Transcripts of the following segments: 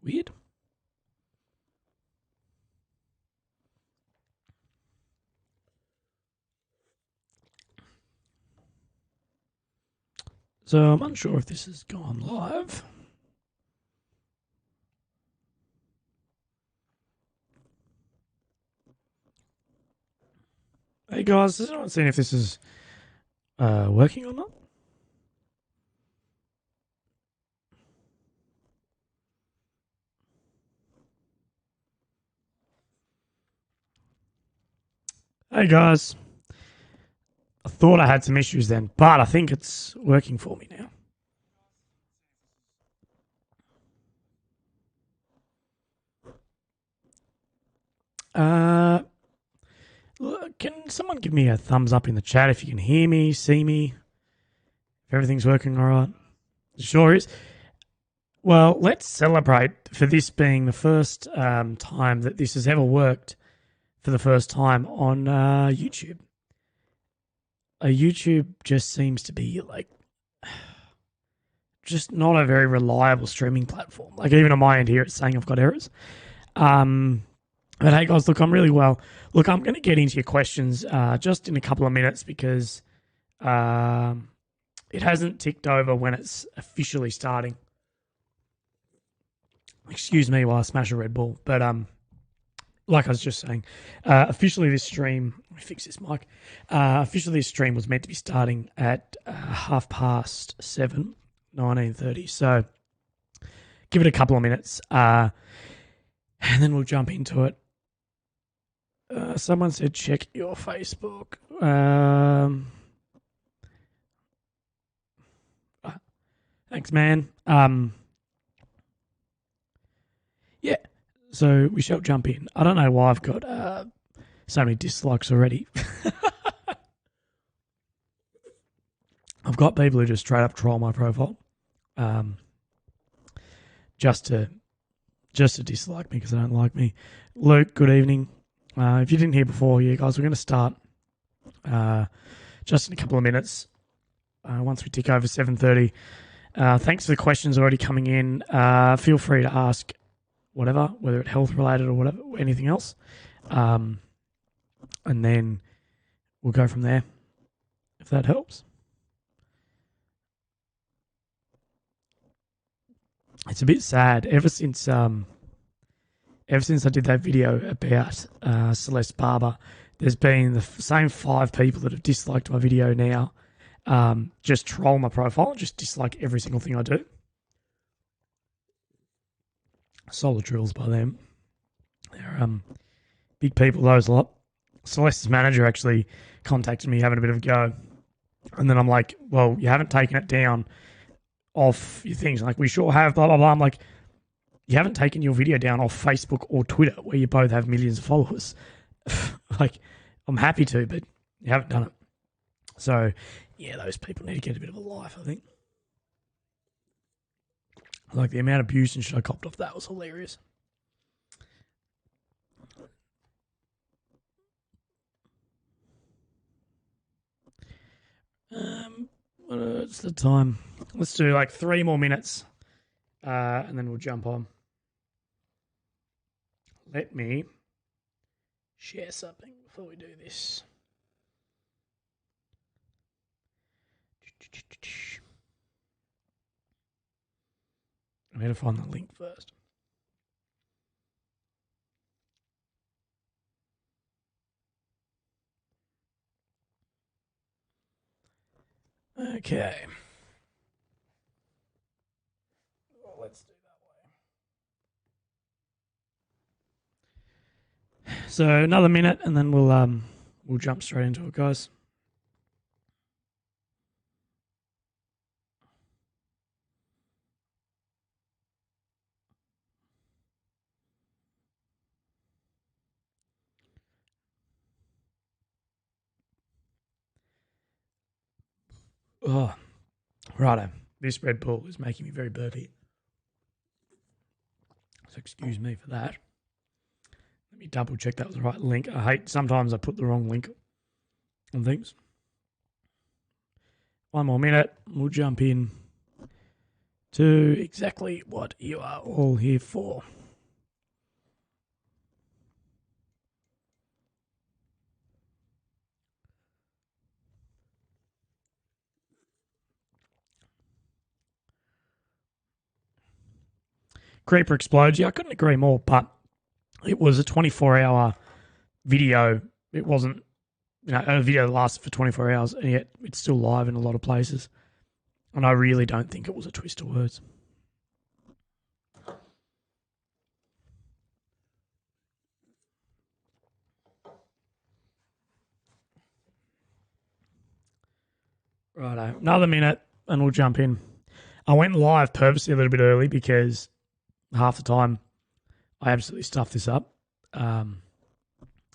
Weird. So I'm unsure if this has gone live. Hey guys, I'm not seeing if this is working or not. Hey guys. I thought I had some issues then, but I think it's working for me now. Can someone give me a thumbs up in the chat if you can hear me, see me, if everything's working all right? Sure is. Well, let's celebrate for this being the first time that this has ever worked for the first time on YouTube. YouTube just seems to be like just not a very reliable streaming platform. Like even on my end here, it's saying I've got errors. But hey guys, look, I'm really well. Look, I'm going to get into your questions just in a couple of minutes because it hasn't ticked over when it's officially starting. Excuse me while I smash a Red Bull. But like I was just saying, officially this stream, let me fix this mic. Officially this stream was meant to be starting at 7:30, 19:30. So give it a couple of minutes and then we'll jump into it. Someone said check your Facebook. Thanks, man. Yeah, so we shall jump in. I don't know why I've got so many dislikes already. I've got people who just straight up troll my profile, just to dislike me because they don't like me. Luke, good evening. If you didn't hear before, yeah, guys, we're going to start just in a couple of minutes. Once we tick over 7:30. Thanks for the questions already coming in. Feel free to ask whatever, whether it's health related or whatever, anything else. And then we'll go from there, if that helps. It's a bit sad. Ever since I did that video about Celeste Barber, there's been the same 5 people that have disliked my video now. Just troll my profile, just dislike every single thing I do. Solid drills by them. They're big people, those lot. Celeste's manager actually contacted me having a bit of a go. And then I'm like, well, you haven't taken it down off your things. Like, we sure have, blah, blah, blah. I'm like, you haven't taken your video down off Facebook or Twitter where you both have millions of followers. Like, I'm happy to, but you haven't done it. So, yeah, those people need to get a bit of a life, I think. Like, the amount of abuse and shit I copped off that was hilarious. What's the time? Let's do like 3 more minutes, and then we'll jump on. Let me share something before we do this. I need to find the link first. Okay. Well, let's do that way. So another minute, and then we'll jump straight into it, guys. Oh, righto. This Red Bull is making me very burpy. So excuse me for that. Let me double check that was the right link. I hate sometimes I put the wrong link on things. 1 more minute. We'll jump in to exactly what you are all here for. Creeper explodes. Yeah, I couldn't agree more, but it was a 24-hour video. It wasn't, a video that lasted for 24 hours, and yet it's still live in a lot of places. And I really don't think it was a twist of words. Righto, another minute, and we'll jump in. I went live purposely a little bit early because half the time I absolutely stuffed this up. And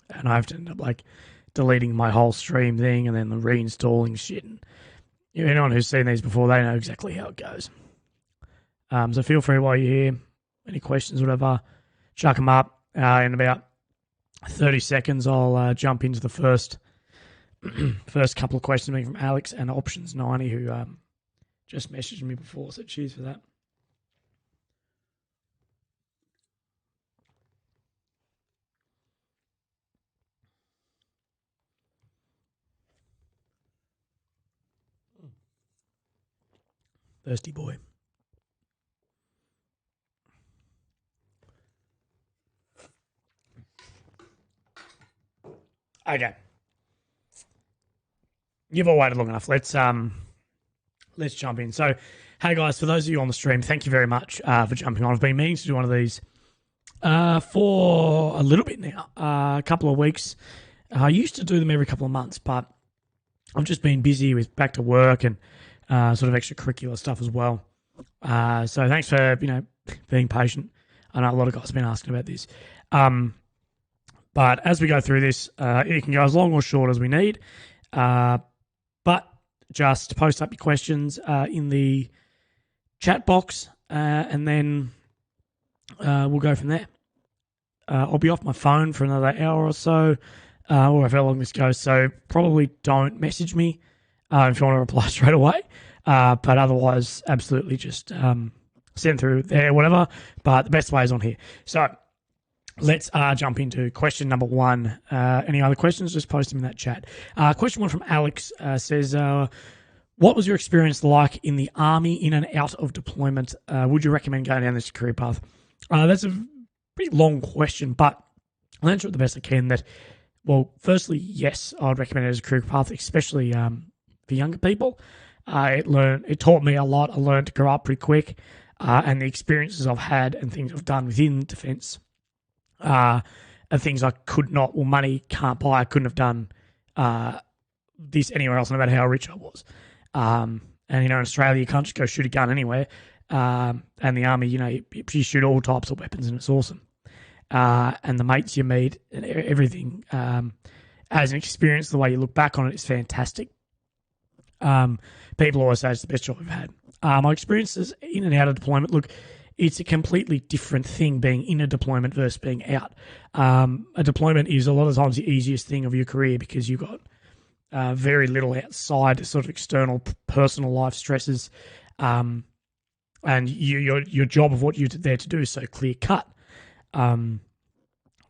I have to end up deleting my whole stream thing and then reinstalling shit. And anyone who's seen these before, they know exactly how it goes. So feel free while you're here, any questions, whatever, chuck them up. In about 30 seconds, I'll jump into the first couple of questions being from Alex and Options 90, who just messaged me before, so cheers for that. Thirsty boy. Okay. You've all waited long enough. Let's jump in. So, hey guys, for those of you on the stream, thank you very much for jumping on. I've been meaning to do one of these for a little bit now, a couple of weeks. I used to do them every couple of months, but I've just been busy with back to work and sort of extracurricular stuff as well. So thanks for being patient. I know a lot of guys have been asking about this. But as we go through this, it can go as long or short as we need. But just post up your questions in the chat box, and then we'll go from there. I'll be off my phone for another hour or so, or however long this goes. So probably don't message me if you want to reply straight away. But otherwise, absolutely just send through there, whatever. But the best way is on here. So let's jump into question number one. Any other questions, just post them in that chat. Question one from Alex says, what was your experience like in the army in and out of deployment? Would you recommend going down this career path? That's a pretty long question, but I'll answer it the best I can. That, well, firstly, yes, I'd recommend it as a career path, especially for younger people. It taught me a lot. I learned to grow up pretty quick, and the experiences I've had and things I've done within defence are things I could not, or money can't buy. I couldn't have done this anywhere else, no matter how rich I was. And in Australia, you can't just go shoot a gun anywhere. And the army, you shoot all types of weapons, and it's awesome. And the mates you meet and everything, as an experience, the way you look back on it is fantastic. People always say it's the best job we've had. My experiences in and out of deployment, look, it's a completely different thing being in a deployment versus being out. A deployment is a lot of times the easiest thing of your career because you've got very little outside sort of external personal life stresses, and your job of what you're there to do is so clear cut.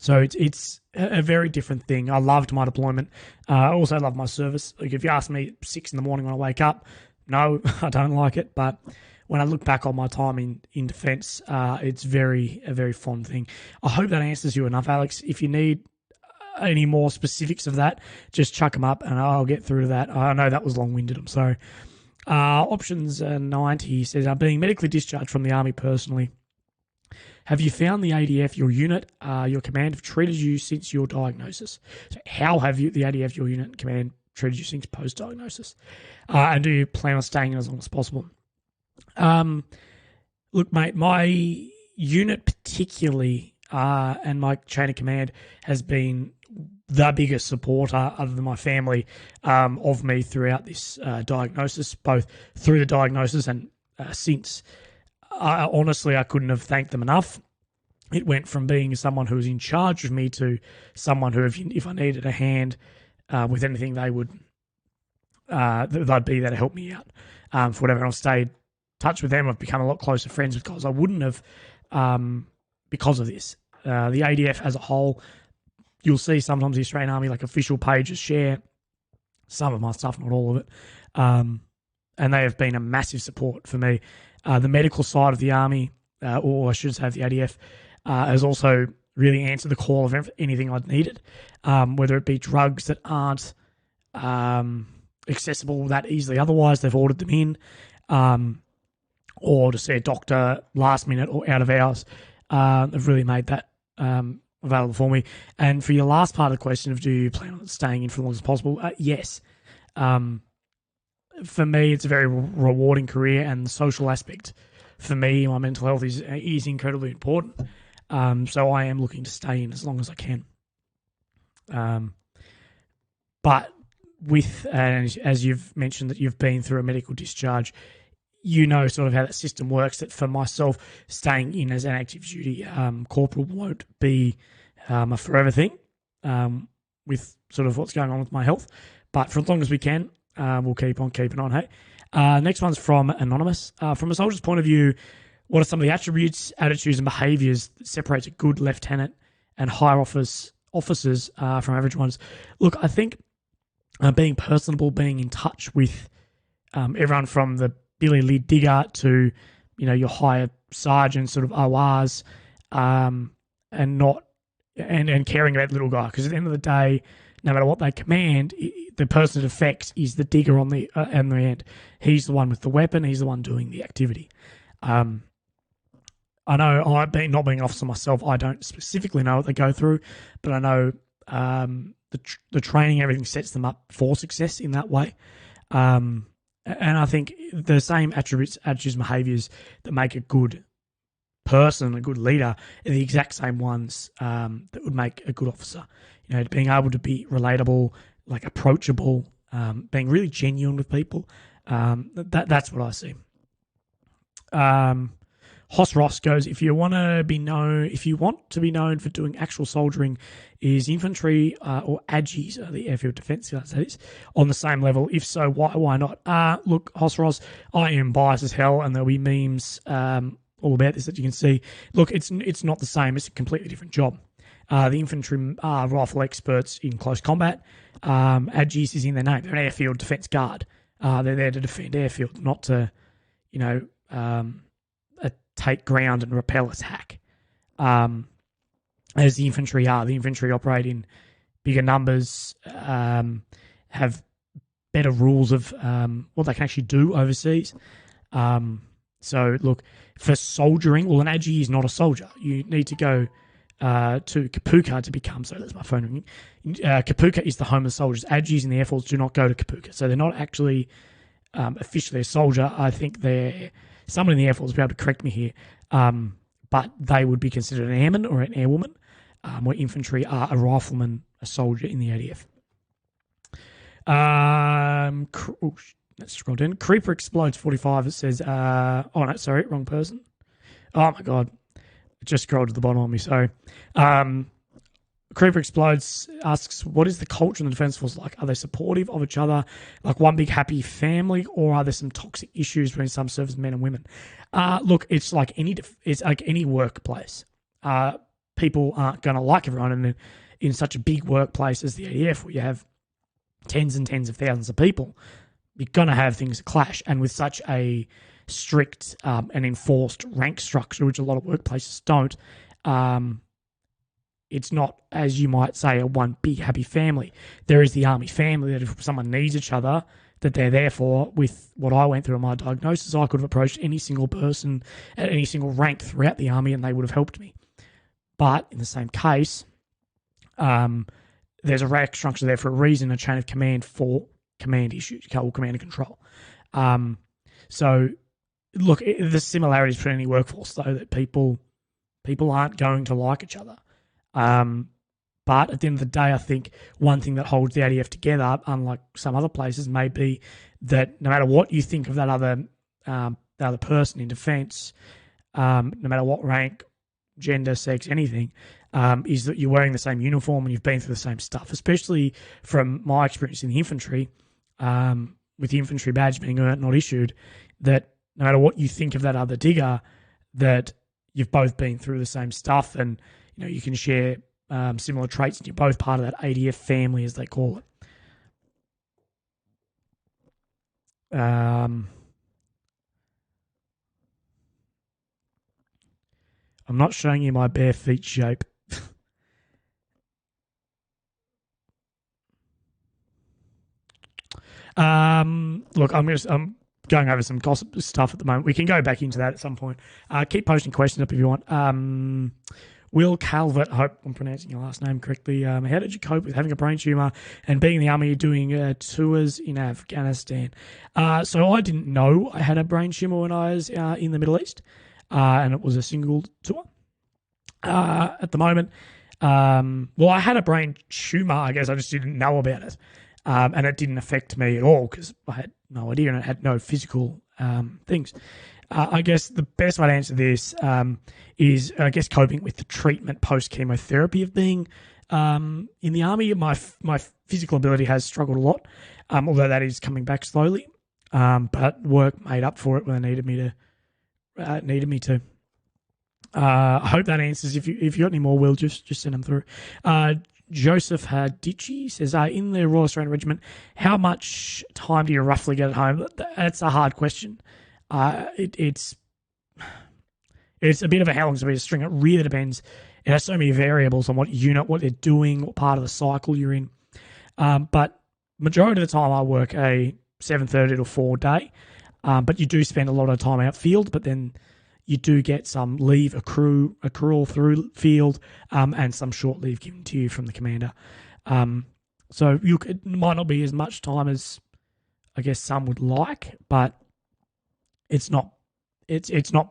So it's a very different thing. I loved my deployment. I also love my service. Like if you ask me at 6 a.m. when I wake up, no, I don't like it. But when I look back on my time in defence, it's a very fond thing. I hope that answers you enough, Alex. If you need any more specifics of that, just chuck them up and I'll get through to that. I know that was long-winded. I'm sorry. Options 90 says, being medically discharged from the army personally, have you found the ADF, your unit, your command, have treated you since your diagnosis? So how have you, the ADF, your unit and command, treated you since post-diagnosis? And do you plan on staying in as long as possible? Look, mate, my unit particularly and my chain of command has been the biggest supporter, other than my family, of me throughout this diagnosis, both through the diagnosis and since. Honestly, I couldn't have thanked them enough. It went from being someone who was in charge of me to someone who, if I needed a hand with anything, they'd be there to help me out for whatever. I've stayed touch with them. I've become a lot closer friends with guys I wouldn't have because of this. The ADF as a whole, you'll see sometimes the Australian Army, like official pages, share some of my stuff, not all of it. And they have been a massive support for me. The medical side of the Army, or I should say the ADF, has also really answered the call of anything I'd needed, whether it be drugs that aren't accessible that easily otherwise, they've ordered them in, or to see a doctor last minute or out of hours. They've really made that available for me. And for your last part of the question of do you plan on staying in for as long as possible, yes. For me, it's a very rewarding career, and the social aspect for me, my mental health is incredibly important. So I am looking to stay in as long as I can. But with, as you've mentioned that you've been through a medical discharge, you know sort of how that system works, that for myself, staying in as an active duty corporal won't be a forever thing with sort of what's going on with my health. But for as long as we can, we'll keep on keeping on, hey? Next one's from Anonymous. From a soldier's point of view, what are some of the attributes, attitudes and behaviours that separates a good lieutenant and higher officers from average ones? Look, I think being personable, being in touch with everyone from the Billy Lid digger to, your higher sergeant sort of ORs, and caring about the little guy. Because at the end of the day, no matter what they command, the person it affects is the digger on the end. He's the one with the weapon. He's the one doing the activity. I know not being an officer myself, I don't specifically know what they go through, but I know the training, everything sets them up for success in that way. And I think the same attributes, attitudes, behaviours that make a good person, a good leader, are the exact same ones that would make a good officer. Being able to be relatable, like approachable, being really genuine with people. That's what I see. Hoss Ross goes, if you want to be known for doing actual soldiering, is infantry or AGIs, the airfield defence, that is, on the same level? If so, why not? Look, Hoss Ross, I am biased as hell, and there'll be memes all about this that you can see. Look, it's not the same. It's a completely different job. The infantry are rifle experts in close combat. AGIs is in their name. They're an airfield defence guard. They're there to defend airfield, not to, take ground and repel attack. As the infantry are. The infantry operate in bigger numbers, have better rules of what they can actually do overseas. So, look, for soldiering, well, an AGI is not a soldier. You need to go to Kapuka to become, so that's my phone ringing. Kapuka is the home of soldiers. AGIs in the Air Force do not go to Kapuka, so they're not actually officially a soldier. I think someone in the Air Force will be able to correct me here, but they would be considered an airman or an airwoman, where infantry are a rifleman, a soldier in the ADF. Let's scroll down. Creeper Explodes 45. It says, oh no, sorry, wrong person. Oh my God. It just scrolled to the bottom on me, sorry. Creeper Explodes asks, what is the culture in the Defence Force like? Are they supportive of each other, like one big happy family, or are there some toxic issues between some servicemen and women? Look, it's like any workplace. People aren't going to like everyone, and in such a big workplace as the ADF, where you have tens and tens of thousands of people, you're going to have things clash. And with such a strict and enforced rank structure, which a lot of workplaces don't, it's not, as you might say, a one big happy family. There is the Army family that if someone needs each other, that they're there for. With what I went through in my diagnosis, I could have approached any single person at any single rank throughout the Army and they would have helped me. But in the same case, there's a rank structure there for a reason, a chain of command for command issues, command and control. So, look, the similarities between any workforce, though, that people aren't going to like each other. But at the end of the day, I think one thing that holds the ADF together, unlike some other places, may be that no matter what you think of that other person in defence, no matter what rank, gender, sex, anything, is that you're wearing the same uniform and you've been through the same stuff. Especially from my experience in the infantry, with the infantry badge being earned, not issued, that no matter what you think of that other digger, that you've both been through the same stuff, and you can share similar traits, and you're both part of that ADF family, as they call it. I'm not showing you my bare feet shape. Look, I'm going over some gossip stuff at the moment. We can go back into that at some point. Keep posting questions up if you want. Will Calvert, I hope I'm pronouncing your last name correctly. How did you cope with having a brain tumor and being in the army doing tours in Afghanistan? So I didn't know I had a brain tumor when I was in the Middle East, and it was a single tour. At the moment, well, I had a brain tumor. I guess I just didn't know about it, and it didn't affect me at all because I had no idea and it had no physical things. I guess the best way to answer this is, I guess, coping with the treatment post chemotherapy of being in the army. My physical ability has struggled a lot, although that is coming back slowly. But work made up for it when they needed me to. I hope that answers. If you got any more, Will, just send them through. Joseph Hadichi says, in the Royal Australian Regiment, how much time do you roughly get at home? That's a hard question. It's a bit of a how long's a bit of string. It really depends. It has so many variables on what unit, what they're doing, what part of the cycle you're in. But majority of the time I work a 7:30 to 4 day, but you do spend a lot of time outfield, but then you do get some leave accrual through field, and some short leave given to you from the commander. So it might not be as much time as I guess some would like, but it's not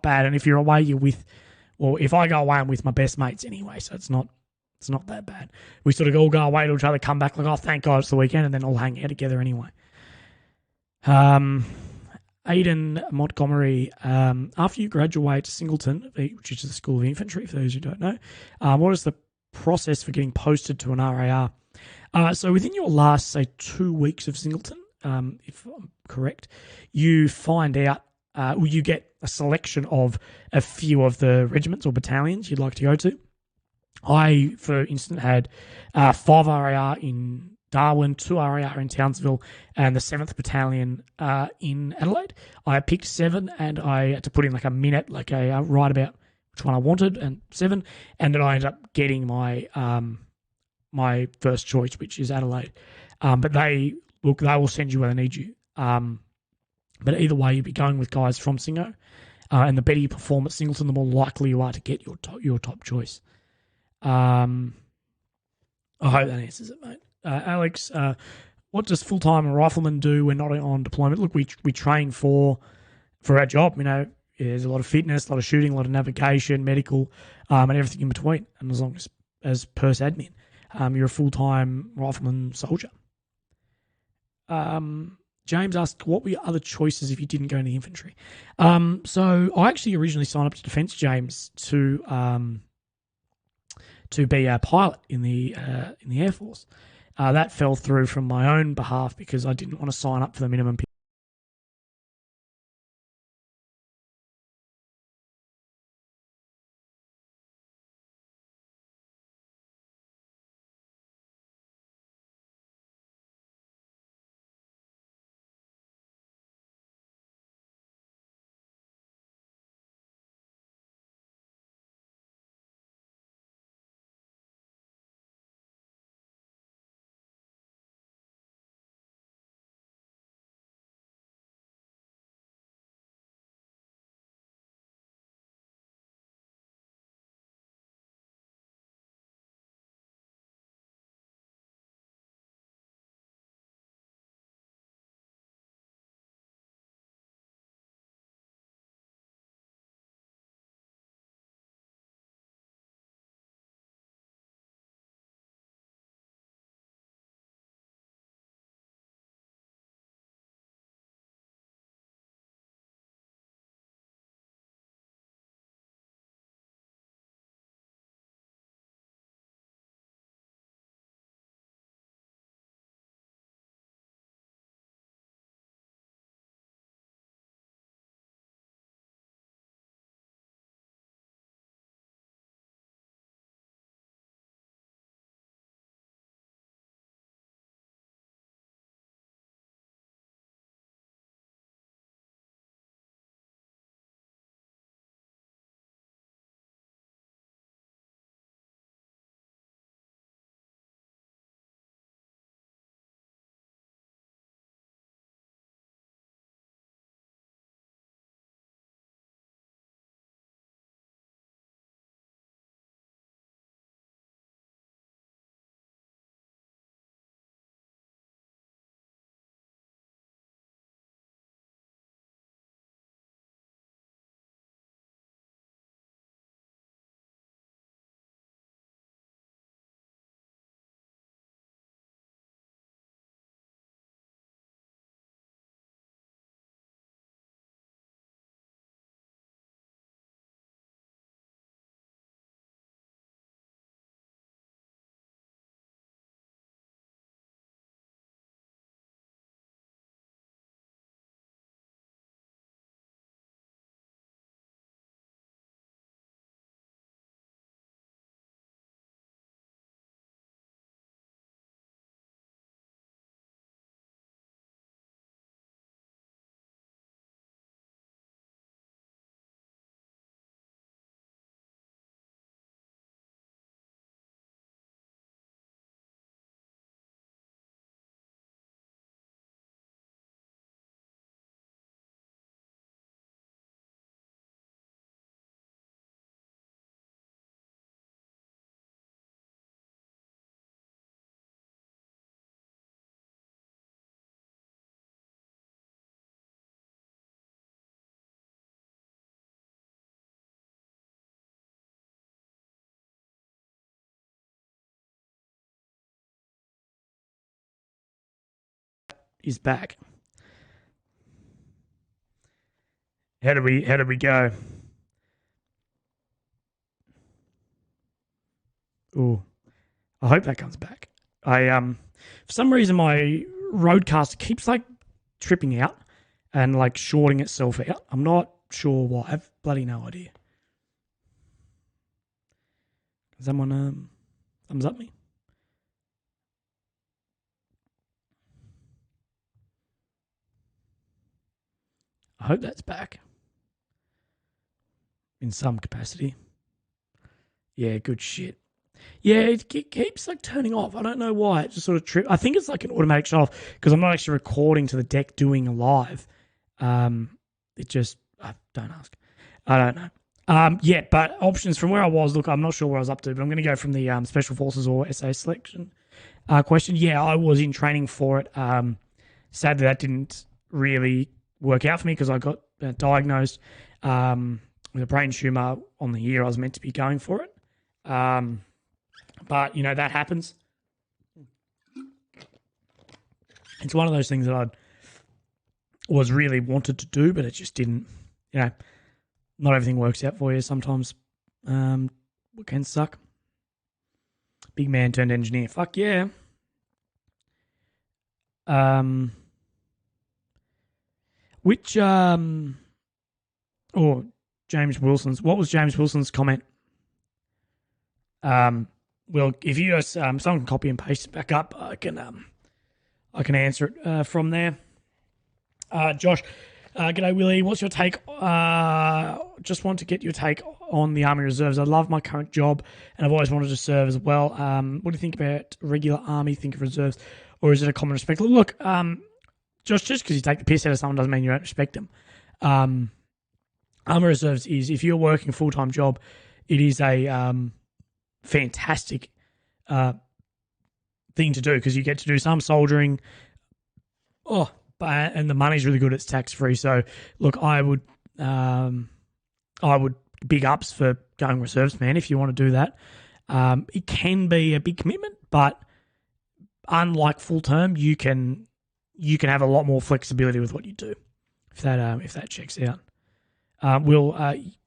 bad. And if you're away, if I go away, I'm with my best mates anyway, so it's not that bad. We sort of all go away to each other, come back like, oh, thank God it's the weekend, and then all hang out together anyway. Aidan Montgomery, after you graduate to Singleton, which is the School of Infantry, for those who don't know, what is the process for getting posted to an RAR? So within your last, say, 2 weeks of Singleton, if I'm correct, you find out, you get a selection of a few of the regiments or battalions you'd like to go to. I, for instance, had 5 RAR in Darwin, 2 RAR in Townsville, and the 7th Battalion in Adelaide. I picked 7, and I had to put in like a minute, like a write about which one I wanted, and 7, and then I ended up getting my my first choice, which is Adelaide. But they will send you where they need you. But either way, you'll be going with guys from Singo, and the better you perform at Singleton, the more likely you are to get your top choice. I hope that answers it, mate. Alex, what does full-time rifleman do when not on deployment? Look, we train for our job. There's a lot of fitness, a lot of shooting, a lot of navigation, medical, and everything in between. And as long as purse admin, you're a full-time rifleman soldier. James asked, what were your other choices if you didn't go into the infantry? So I actually originally signed up to Defence, James, to be a pilot in the Air Force. That fell through from my own behalf because I didn't want to sign up for the minimum is back. How did we go? Oh, I hope that comes back. For some reason my roadcaster keeps like tripping out and like shorting itself out. I'm not sure why. I have bloody no idea. Someone thumbs up me? I hope that's back in some capacity. Yeah, good shit. Yeah, it keeps like turning off. I don't know why. It just sort of trip. I think it's like an automatic shut off because I'm not actually recording to the deck doing a live. It just don't ask. I don't know. Yeah, but options from where I was. Look, I'm not sure where I was up to, but I'm going to go from the Special Forces or SA selection question. Yeah, I was in training for it. Sadly, that didn't really work out for me because I got diagnosed with a brain tumor on the year I was meant to be going for it. But, you know, that happens. It's one of those things that I was really wanted to do, but it just didn't. You know, not everything works out for you. Sometimes it can suck. Big man turned engineer. Fuck yeah. James Wilson's. What was James Wilson's comment? Well, if you guys, someone can copy and paste it back up, I can answer it from there. Josh, g'day Willy. What's your take? Just want to get your take on the Army Reserves. I love my current job, and I've always wanted to serve as well. What do you think about regular Army? Think of reserves, or is it a common respect? Look, just because you take the piss out of someone doesn't mean you don't respect them. Army Reserves is, if you're working a full-time job, it is a fantastic thing to do because you get to do some soldiering. And the money's really good. It's tax-free. So, look, I would big ups for going reserves, man, if you want to do that. It can be a big commitment, but unlike full-term, you can have a lot more flexibility with what you do if that checks out.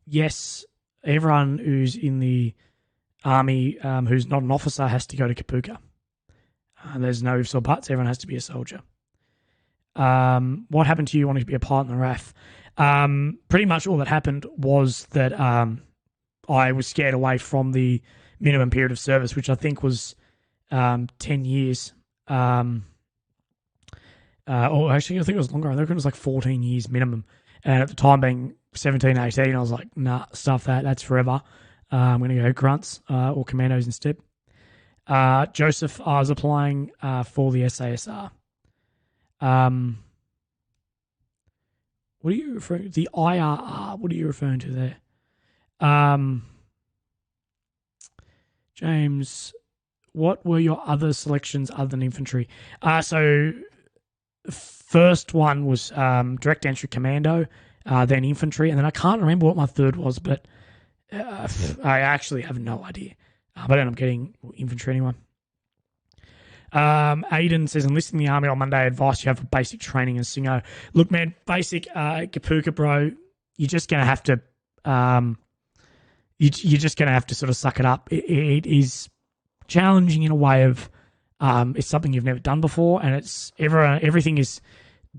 Yes, everyone who's in the Army who's not an officer has to go to Kapuka. There's no ifs or buts. Everyone has to be a soldier. What happened to you wanting to be a pilot in the RAF? Pretty much all that happened was that I was scared away from the minimum period of service, which I think was 10 years. Or actually, I think it was longer. I think it was like 14 years minimum. And at the time being 17, 18, I was like, nah, stuff that. That's forever. I'm going to go grunts or commandos instead. Joseph, I was applying for the SASR. What are you referring to? The IRR. What are you referring to there? James, what were your other selections other than infantry? So first one was direct entry commando, then infantry, and then I can't remember what my third was, but I actually have no idea. But I ended up getting infantry anyway. Aiden says, enlisting in the Army on Monday, advice you have for basic training in Singo. Look, man, basic Kapuka, bro, you're just going to have to you're just going to have to sort of suck it up. It is challenging in a way of it's something you've never done before, and everything is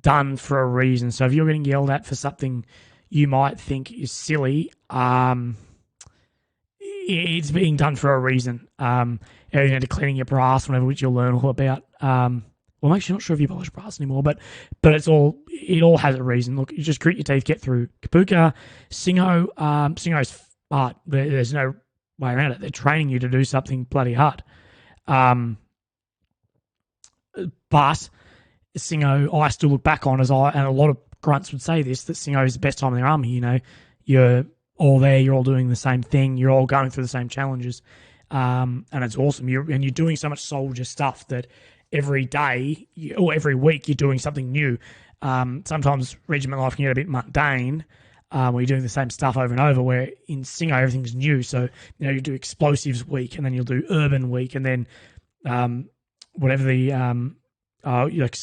done for a reason. So if you're getting yelled at for something you might think is silly, it's being done for a reason. To cleaning your brass, whatever, which you'll learn all about. Well, I'm actually not sure if you polish brass anymore, but it all has a reason. Look, you just grit your teeth, get through Kapuka, Singo. Singo's art. There's no way around it. They're training you to do something bloody hard. But Singo, I still look back on and a lot of grunts would say this, that Singo is the best time in their army. You know, you're all there, you're all doing the same thing, you're all going through the same challenges. And it's awesome. You're doing so much soldier stuff that every day or every week you're doing something new. Sometimes regiment life can get a bit mundane where you're doing the same stuff over and over, where in Singo everything's new. So, you know, you do explosives week and then you'll do urban week and then whatever the like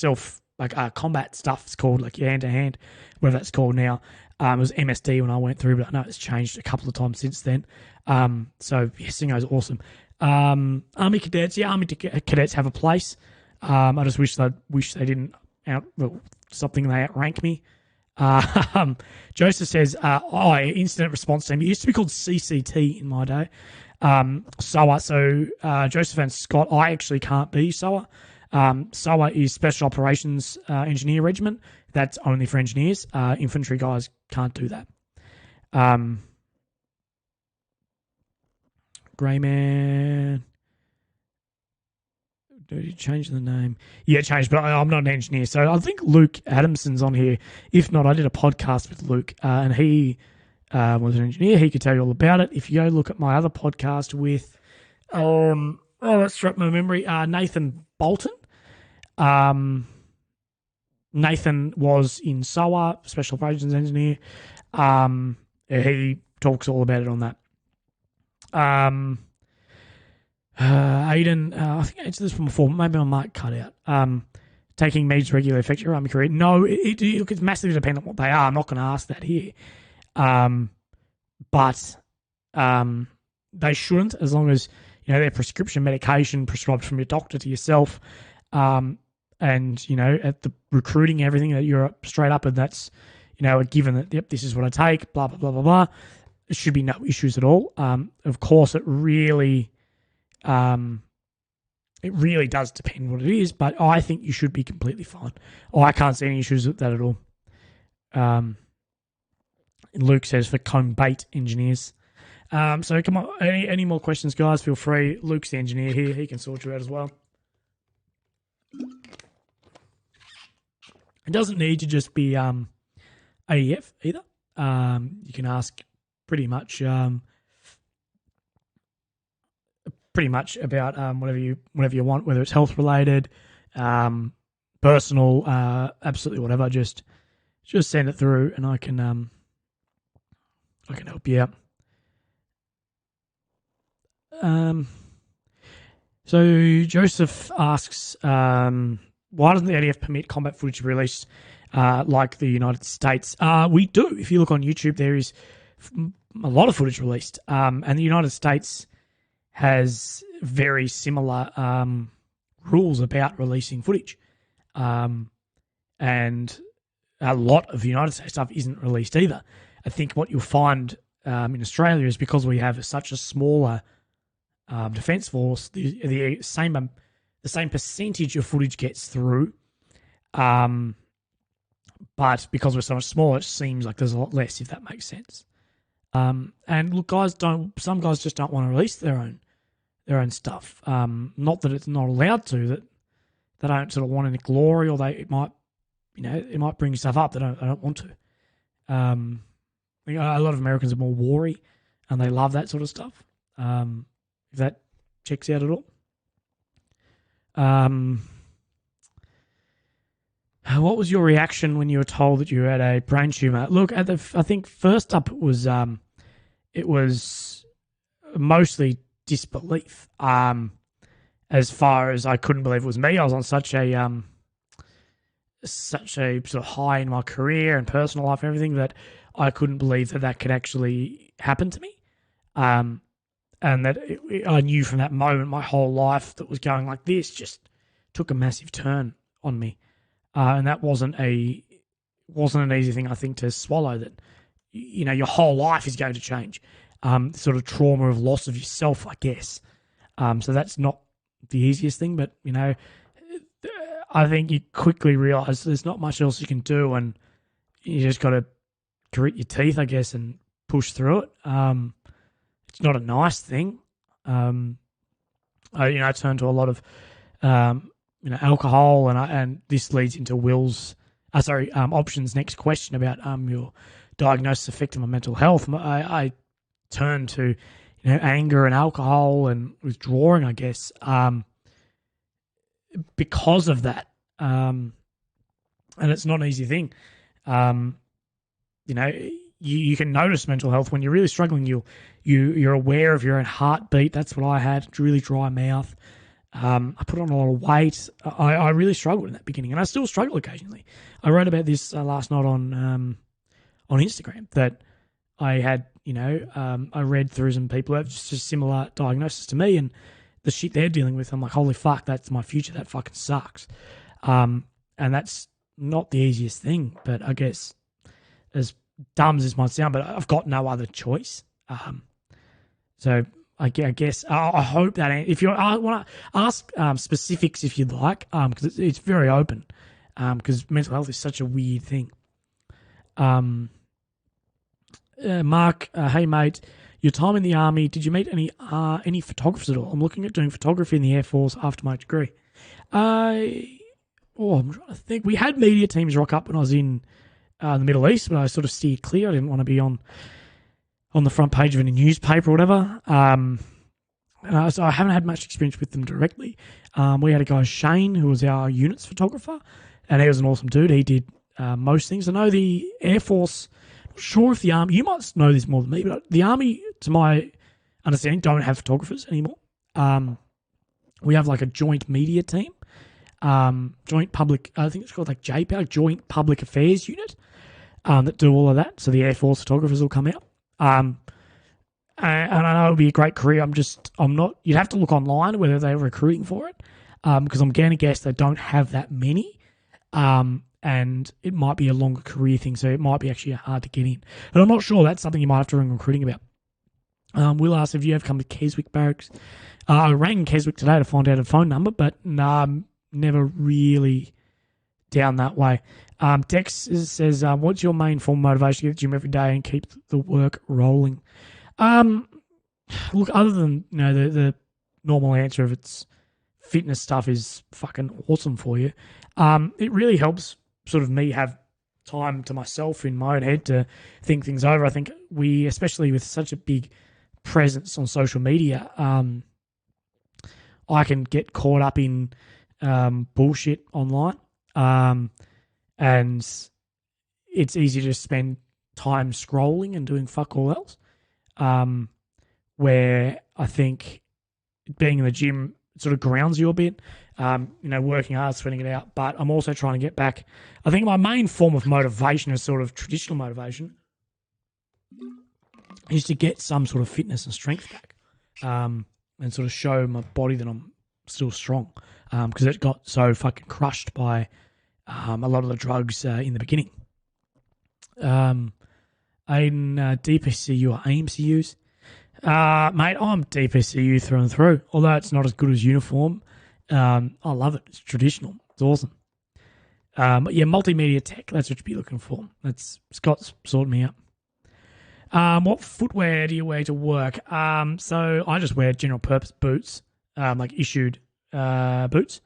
like combat stuff. It's called like your hand to hand, whatever that's called now. It was MSD when I went through, but I know it's changed a couple of times since then. So yeah, Singo is awesome. Army cadets, Army cadets have a place. I just wish they didn't something they outrank me. Joseph says, incident response team. It used to be called CCT in my day. SOA. So Joseph and Scott, I actually can't be SOA. SOA is Special Operations Engineer Regiment. That's only for engineers. Infantry guys can't do that. Greyman. Did you change the name? Yeah, changed, but I'm not an engineer. So I think Luke Adamson's on here. If not, I did a podcast with Luke, and he was an engineer. He could tell you all about it. If you go look at my other podcast with, that struck my memory, Nathan Bolton. Nathan was in SOA, Special Operations Engineer. He talks all about it on that. Aiden, I think I answered this from before. Maybe I might cut out. Taking means regularly affect your army career. No, it's massively dependent on what they are. I'm not going to ask that here. But they shouldn't, as long as their prescription medication prescribed from your doctor to yourself, and at the recruiting, everything that you're straight up, and that's a given that yep, this is what I take. Blah blah blah blah blah. There should be no issues at all. Of course, it really does depend what it is, but I think you should be completely fine. I can't see any issues with that at all. Luke says for combat engineers. So come on, any more questions, guys? Feel free. Luke's the engineer here. He can sort you out as well. It doesn't need to just be AEF either. You can ask pretty much about whatever you want, whether it's health related, personal, absolutely whatever. Just send it through, and I can help you out. So Joseph asks, why doesn't the ADF permit combat footage to be released like the United States? We do. If you look on YouTube, there is a lot of footage released, and the United States has very similar rules about releasing footage, and a lot of the United States stuff isn't released either. I think what you'll find in Australia is because we have such a smaller defence force, the same percentage of footage gets through, but because we're so much smaller, it seems like there's a lot less, if that makes sense. And look, some guys just don't want to release their own stuff. Not that it's not allowed to, that they don't sort of want any glory, or it might bring stuff up they don't want to. A lot of Americans are more wary, and they love that sort of stuff. If that checks out at all. What was your reaction when you were told that you had a brain tumor? Look, I think first up it was mostly disbelief. As far as I couldn't believe it was me. I was on such a sort of high in my career and personal life and everything that I couldn't believe that could actually happen to me. And that I knew from that moment my whole life that was going like this just took a massive turn on me. And that wasn't an easy thing, I think, to swallow, that your whole life is going to change. Sort of trauma of loss of yourself, I guess. So that's not the easiest thing, but I think you quickly realise there's not much else you can do, and you just got to grit your teeth, I guess, and push through it. It's not a nice thing. I turned to a lot of alcohol, and this leads into Will's options next question about your diagnosis affecting my mental health. I turned to anger and alcohol and withdrawing, I guess, because of that. And it's not an easy thing. You can notice mental health when you're really struggling. You're aware of your own heartbeat. That's what I had. Really dry mouth. I put on a lot of weight. I really struggled in that beginning, and I still struggle occasionally. I wrote about this last night on Instagram that I had, I read through some people who have just a similar diagnosis to me, and the shit they're dealing with, I'm like, holy fuck, that's my future. That fucking sucks. And that's not the easiest thing, but I guess as dumb as this might sound, but I've got no other choice. So I guess I hope that if you want to ask specifics, if you'd like, because it's very open, because mental health is such a weird thing. Mark, hey mate, your time in the army, did you meet any photographers at all? I'm looking at doing photography in the Air Force after my degree. I'm trying to think. We had media teams rock up when I was in the Middle East, but I sort of steered clear. I didn't want to be on the front page of any newspaper or whatever. So I haven't had much experience with them directly. We had a guy, Shane, who was our units photographer, and he was an awesome dude. He did most things. I know the Air Force, not sure if the Army, you might know this more than me, but the Army, to my understanding, don't have photographers anymore. We have like a joint media team, joint public, I think it's called like JPAC, Joint Public Affairs Unit, that do all of that. So the Air Force photographers will come out. And I know it would be a great career. I'm not, you'd have to look online whether they're recruiting for it, because I'm going to guess they don't have that many. And it might be a longer career thing, so it might be actually hard to get in. But I'm not sure. That's something you might have to ring recruiting about. Will asked if you have come to Keswick Barracks. I rang Keswick today to find out a phone number, but I'm never really down that way. Dex says, what's your main form of motivation to get to the gym every day and keep the work rolling? Look, other than, the normal answer of it's fitness stuff is fucking awesome for you. It really helps sort of me have time to myself in my own head to think things over. I think we, especially with such a big presence on social media, I can get caught up in bullshit online. And it's easy to spend time scrolling and doing fuck all else. Where I think being in the gym sort of grounds you a bit, working hard, sweating it out. But I'm also trying to get back. I think my main form of motivation is sort of traditional motivation, is to get some sort of fitness and strength back, and sort of show my body that I'm still strong, because it got so fucking crushed by a lot of the drugs in the beginning. In DPCU or AMCUs, mate, I'm DPCU through and through. Although it's not as good as uniform, I love it. It's traditional. It's awesome. But yeah, multimedia tech. That's what you'd be looking for. That's Scott's sorting me out. What footwear do you wear to work? So I just wear general purpose boots, like issued boots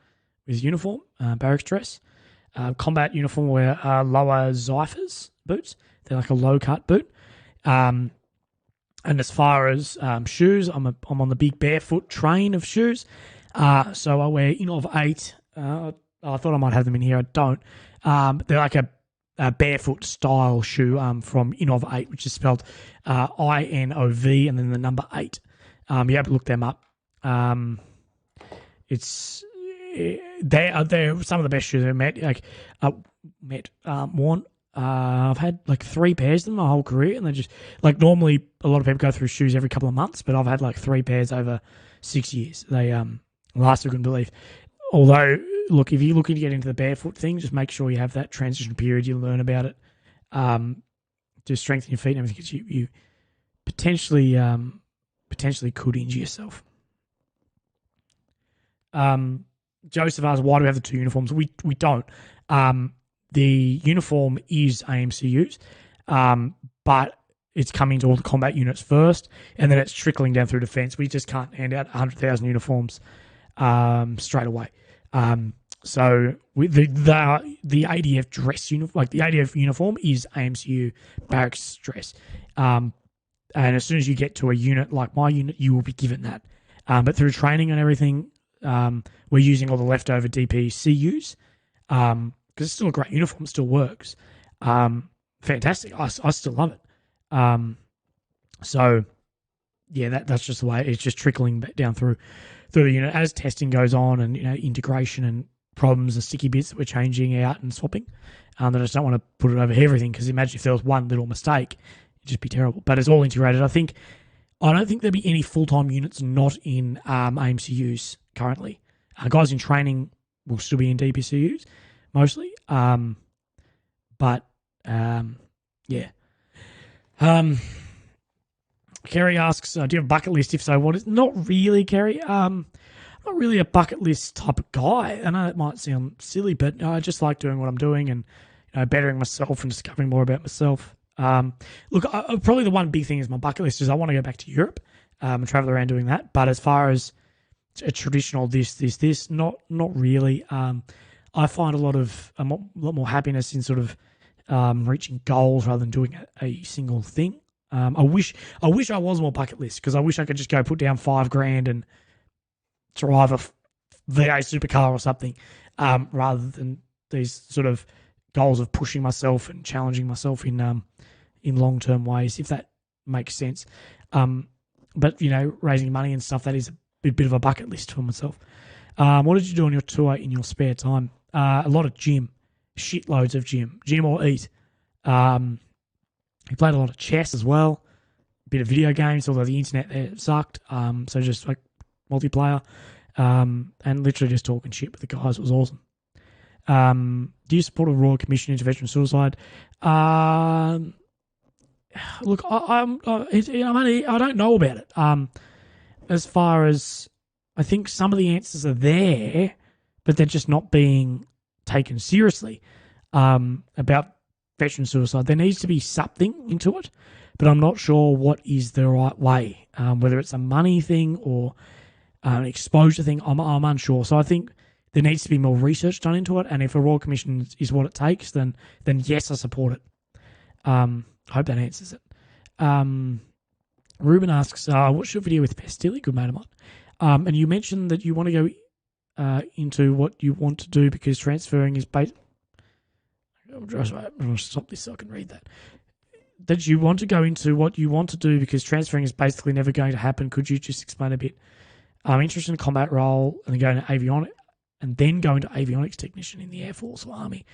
with uniform, barracks dress. Combat uniform wear lower Zyphers boots. They're like a low cut boot. And as far as shoes, I'm on the big barefoot train of shoes. So I wear Inov 8. I thought I might have them in here. I don't. They're like a barefoot style shoe from Inov 8, which is spelled INOV and then the number 8. You have to look them up. They're some of the best shoes I've worn. I've had like 3 pairs of them my whole career, and they're just like, normally a lot of people go through shoes every couple of months, but I've had like 3 pairs over 6 years. They last I couldn't believe. Although, look, if you're looking to get into the barefoot thing, just make sure you have that transition period. You learn about it to strengthen your feet and everything, because you potentially could injure yourself. Joseph asked, why do we have the 2 uniforms? We don't. The uniform is AMCU's, but it's coming to all the combat units first, and then it's trickling down through defence. We just can't hand out 100,000 uniforms straight away. So with the ADF dress uniform, like the ADF uniform is AMCU barracks dress. And as soon as you get to a unit like my unit, you will be given that. But through training and everything, we're using all the leftover DPCUs, because it's still a great uniform, it still works. Fantastic. I still love it. So yeah, that's just the way it's just trickling down through through the unit as testing goes on, and integration and problems, the sticky bits that we're changing out and swapping. That I just don't want to put it over everything, because imagine if there was one little mistake, it'd just be terrible. But it's all integrated. I don't think there'll be any full-time units not in AMCUs currently. Guys in training will still be in DPCUs mostly. Yeah. Kerry asks, do you have a bucket list? If so, what is? Not really, Kerry. I'm not really a bucket list type of guy. I know it might sound silly, but I just like doing what I'm doing and bettering myself and discovering more about myself. Look, probably the one big thing is my bucket list is I want to go back to Europe and travel around doing that. But as far as a traditional this, not really. I find a lot more happiness in sort of reaching goals rather than doing a single thing. I wish I was more bucket list, because I wish I could just go put down $5,000 and drive a V8 supercar or something, rather than these sort of goals of pushing myself and challenging myself in long-term ways, if that makes sense. But raising money and stuff, that is a bit of a bucket list for myself. What did you do on your tour in your spare time? A lot of gym, shitloads of gym or eat. We played a lot of chess as well, a bit of video games, although the internet there sucked. So just like multiplayer, and literally just talking shit with the guys. It was awesome. Do you support a Royal Commission into veteran suicide? Look, I don't know about it. As far as I think some of the answers are there, but they're just not being taken seriously. About veteran suicide, there needs to be something into it, but I'm not sure what is the right way. Whether it's a money thing or an exposure thing, I'm unsure. So I think there needs to be more research done into it, and if a Royal Commission is what it takes, then yes, I support it. I hope that answers it. Ruben asks, what's your video with Pestilly, good mate of mine? And you mentioned that you want to go into what you want to do because transferring is based... I'm going to stop this so I can read that. That you want to go into what you want to do because transferring is basically never going to happen. Could you just explain a bit? I'm interested in a combat role and then going to avionics technician in the Air Force or Army.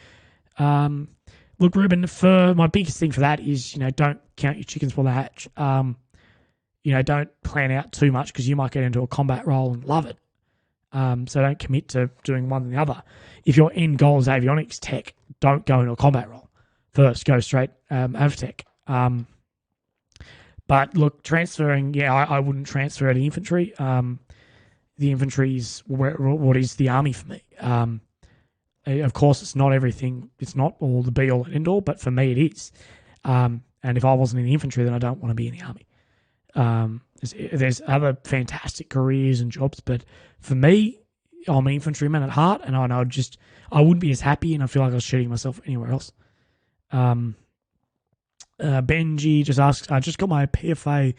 Look, Ruben, for my biggest thing for that is, don't count your chickens before they hatch. Don't plan out too much because you might get into a combat role and love it. So don't commit to doing one or the other. If your end goal is avionics tech, don't go into a combat role. First, go straight avtech. But look, transferring, I wouldn't transfer to infantry. The infantry is what is the army for me. Of course, it's not everything. It's not all the be-all and end-all, but for me it is. And if I wasn't in the infantry, then I don't want to be in the army. There's other fantastic careers and jobs, but for me, I'm an infantryman at heart, and I know I wouldn't be as happy, and I feel like I was shooting myself anywhere else. Benji just asks, I just got my PFA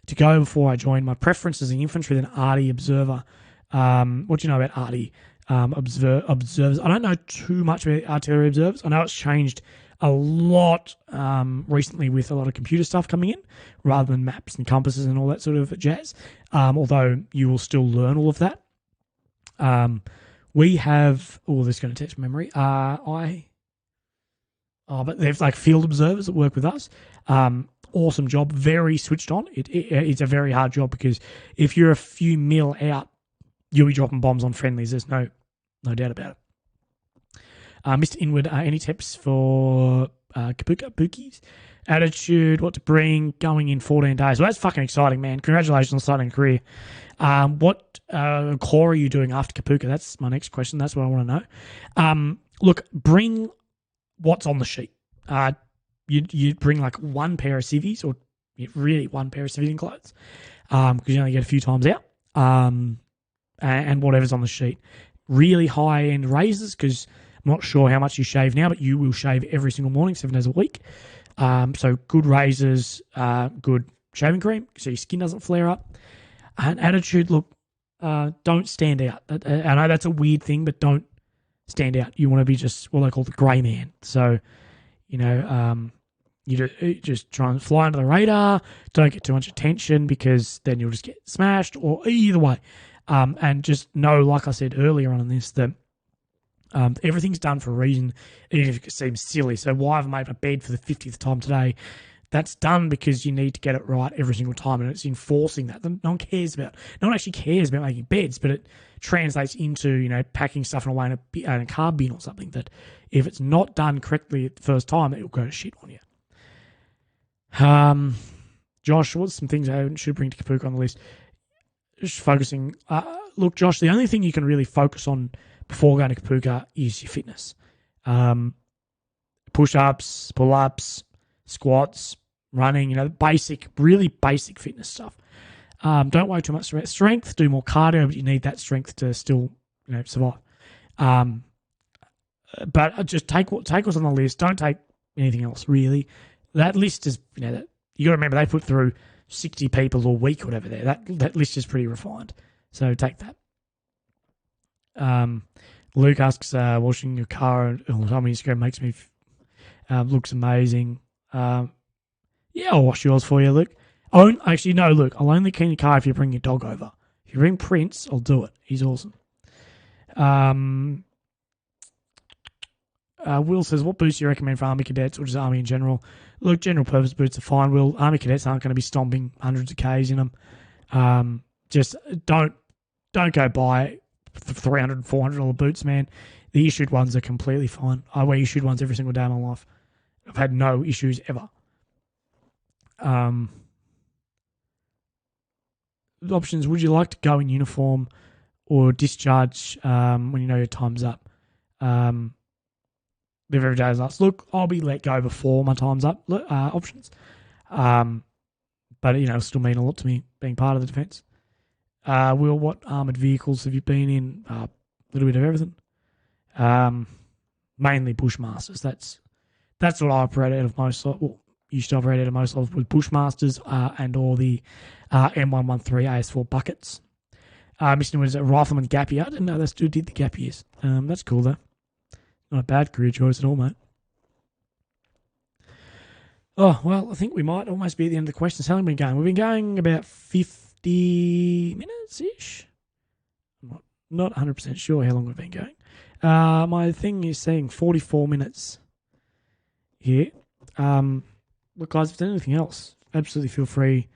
to go before I joined. My preference is the infantry, then arty observer. What do you know about arty observers? I don't know too much about artillery observers. I know it's changed a lot recently with a lot of computer stuff coming in rather than maps and compasses and all that sort of jazz, although you will still learn all of that. We have... Oh, this is going to test memory. But there's like field observers that work with us. Awesome job. Very switched on. It's a very hard job because if you're a few mil out, you'll be dropping bombs on friendlies. There's no doubt about it. Mr. Inward, any tips for Kapuka Bookies? Attitude, what to bring, going in 14 days. Well, that's fucking exciting, man. Congratulations on starting a career. What core are you doing after Kapuka? That's my next question. That's what I want to know. Look, bring what's on the sheet. You bring like one pair of civvies, or really one pair of civilian clothes, because you only get a few times out, and whatever's on the sheet. Really high-end razors, because I'm not sure how much you shave now, but you will shave every single morning, 7 days a week. So good razors, good shaving cream, so your skin doesn't flare up. And attitude, look, don't stand out. I know that's a weird thing, but don't stand out. You want to be just what they call the grey man. So, you just try and fly under the radar. Don't get too much attention because then you'll just get smashed, or either way. And just know, like I said earlier on in this, that everything's done for a reason, even if it seems silly. So why have I made my bed for the 50th time today? That's done because you need to get it right every single time, and it's enforcing that. No one cares about. No one actually cares about making beds, but it translates into packing stuff away in a car bin or something. That if it's not done correctly at the first time, it will go to shit on you. Josh, what's some things I should bring to Kapooka on the list? Just focusing. Look, Josh, the only thing you can really focus on before going to Kapooka is your fitness. Push-ups, pull-ups, squats, running, basic, really basic fitness stuff. Don't worry too much about strength. Do more cardio, but you need that strength to still, survive. But just take what's on the list. Don't take anything else, really. That list is, you got to remember they put through 60 people a week or whatever there. That list is pretty refined. So take that. Luke asks, washing your car all the time on Instagram makes me looks amazing. Yeah, I'll wash yours for you, Luke. Actually, no, Luke, I'll only clean your car if you bring your dog over. If you bring Prince, I'll do it. He's awesome. Will says, what boots do you recommend for Army cadets or just Army in general? Look, general purpose boots are fine, Will. Army cadets aren't going to be stomping hundreds of Ks in them. Just don't go buy $300, $400 boots, man. The issued ones are completely fine. I wear issued ones every single day of my life. I've had no issues ever. Options, would you like to go in uniform or discharge when you know your time's up? Live every day as us. Look, I'll be let go before my time's up. Options. But, it'll still mean a lot to me being part of the defence. Will, what armoured vehicles have you been in? A little bit of everything. Mainly Bushmasters. That's what I operate out of most of. Well, used to operate out of most of with Bushmasters and all the M113 AS4 buckets. Mission was a rifleman gap year. I didn't know that still did the gap years. That's cool though. Not a bad career choice at all, mate. Oh, well, I think we might almost be at the end of the questions. How long have we been going? We've been going about 50 minutes-ish. I'm not 100% sure how long we've been going. My thing is saying 44 minutes here. Look, guys, if there's anything else, absolutely feel free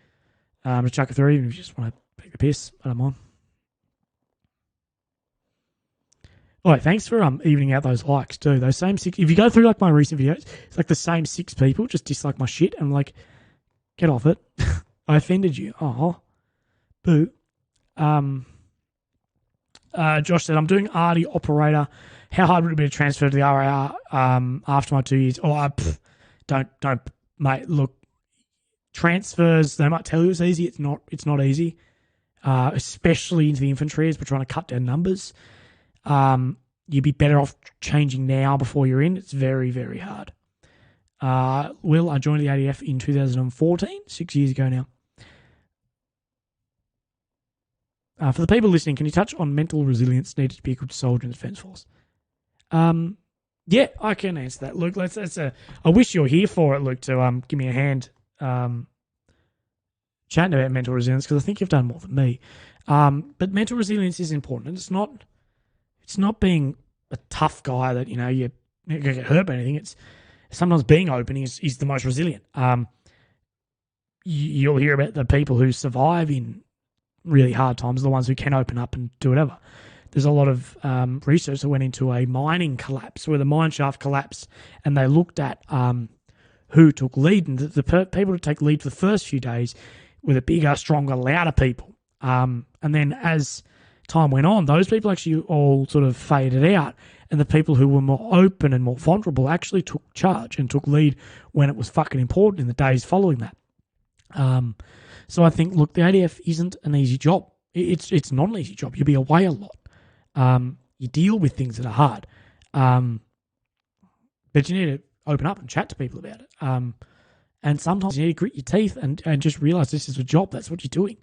to chuck it through, even if you just want to take the piss. I don't mind. All right, thanks for evening out those likes too. Those same 6. If you go through my recent videos, it's the same 6 people just dislike my shit. And I'm get off it. I offended you. Oh, boo. Josh said, I'm doing RD operator. How hard would it be to transfer to the RAR after my 2 years? Don't, mate. Look, transfers, they might tell you it's easy. It's not easy, especially into the infantry as we're trying to cut down numbers. You'd be better off changing now before you're in. It's very, very hard. Will, I joined the ADF in 2014, 6 years ago now. For the people listening, can you touch on mental resilience needed to be a good soldier in the Defence Force? Yeah, I can answer that. Luke, I wish you were here for it, Luke, to give me a hand chatting about mental resilience, because I think you've done more than me. But mental resilience is important. It's not being a tough guy that, you're going to get hurt by anything. It's sometimes being open is the most resilient. You'll hear about the people who survive in really hard times, the ones who can open up and do whatever. There's a lot of research that went into a mining collapse where the mine shaft collapsed, and they looked at who took lead. And the people who take lead for the first few days were the bigger, stronger, louder people. And then as time went on, those people actually all sort of faded out, and the people who were more open and more vulnerable actually took charge and took lead when it was fucking important in the days following that. So I think, look, the ADF isn't an easy job. It's not an easy job. You'll be away a lot. You deal with things that are hard. But you need to open up and chat to people about it. And sometimes you need to grit your teeth and just realise this is a job. That's what you're doing.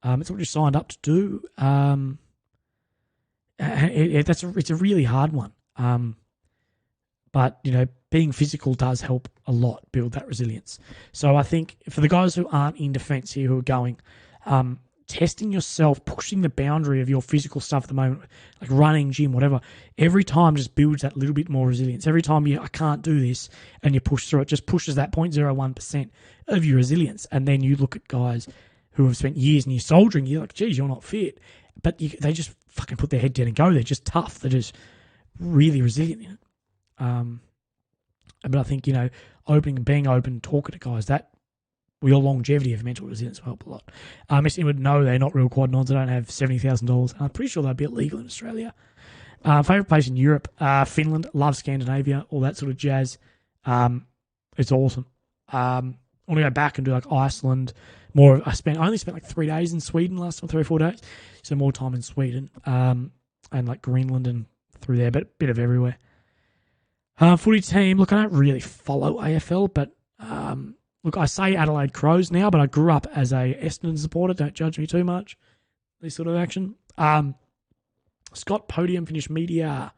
It's what you signed up to do. It's a really hard one. But, being physical does help a lot build that resilience. So I think for the guys who aren't in defence here who are going, testing yourself, pushing the boundary of your physical stuff at the moment, like running, gym, whatever, every time just builds that little bit more resilience. Every time I can't do this, and you push through it, just pushes that 0.01% of your resilience. And then you look at guys who have spent years and years soldiering, you're like, geez, you're not fit. But they just fucking put their head down and go. They're just tough. They're just really resilient in it. But I think, being open, talking to guys, that your longevity of mental resilience will help a lot. Missing would know they're not real quad nods. They don't have $70,000. I'm pretty sure they'd be illegal in Australia. Favourite place in Europe, Finland. Love Scandinavia, all that sort of jazz. It's awesome. I want to go back and do like Iceland. I only spent like 3 days in Sweden last time, 3 or 4 days. So more time in Sweden and like Greenland and through there, but a bit of everywhere. Footy team. Look, I don't really follow AFL, but look, I say Adelaide Crows now, but I grew up as a Essendon supporter. Don't judge me too much. This sort of action. Scott Podium finished media.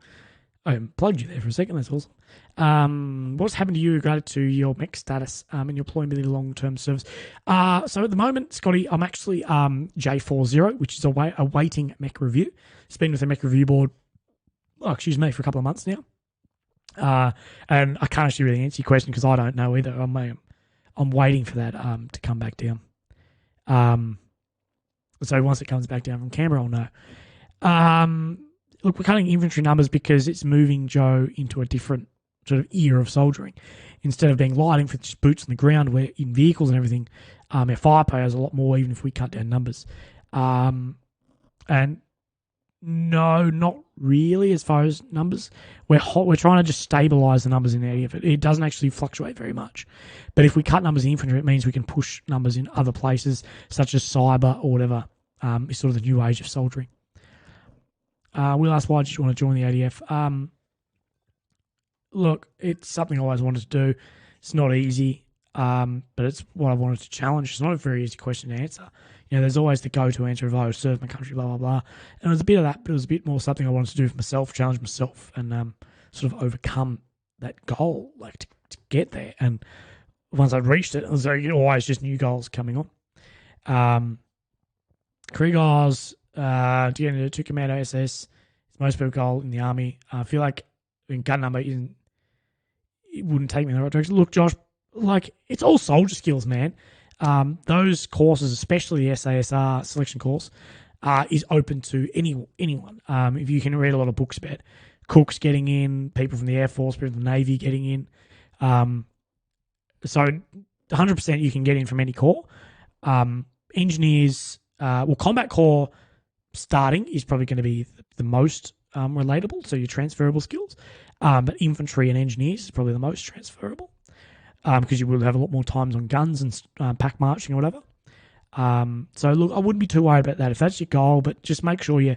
I plugged you there for a second. That's awesome. What's happened to you regarding to your mech status and your employment in long-term service? So at the moment, Scotty, I'm actually J40, which is awaiting mech review. It's been with the mech review board, for a couple of months now. And I can't actually really answer your question because I don't know either. I'm waiting for that to come back down. So once it comes back down from Canberra, I'll know. Look, we're cutting infantry numbers because it's moving Joe into a different sort of era of soldiering. Instead of being light infantry, just boots on the ground, we're in vehicles and everything. Our firepower is a lot more, even if we cut down numbers. And no, not really as far as numbers. We're trying to just stabilise the numbers in the area. It doesn't actually fluctuate very much. But if we cut numbers in infantry, it means we can push numbers in other places, such as cyber or whatever. It's sort of the new age of soldiering. We'll ask, why did you want to join the ADF? Look, it's something I always wanted to do. It's not easy, but it's what I wanted to challenge. It's not a very easy question to answer. There's always the go-to answer of, oh, serve my country, blah, blah, blah. And it was a bit of that, but it was a bit more something I wanted to do for myself, challenge myself, and sort of overcome that goal, like to get there. And once I'd reached it, it was like, always just new goals coming on. Career goals, to get into 2 Commando SS, it's most people goal in the Army. I feel like gun number it wouldn't take me in the right direction. Look, Josh, like, it's all soldier skills, man. Those courses, especially the SASR selection course, is open to anyone. If you can read a lot of books about cooks getting in, people from the Air Force, people from the Navy getting in. So 100% you can get in from any corps. Engineers, combat corps starting is probably going to be the most relatable, so your transferable skills. But infantry and engineers is probably the most transferable. Because you will have a lot more times on guns and pack marching or whatever. So look, I wouldn't be too worried about that if that's your goal, but just make sure you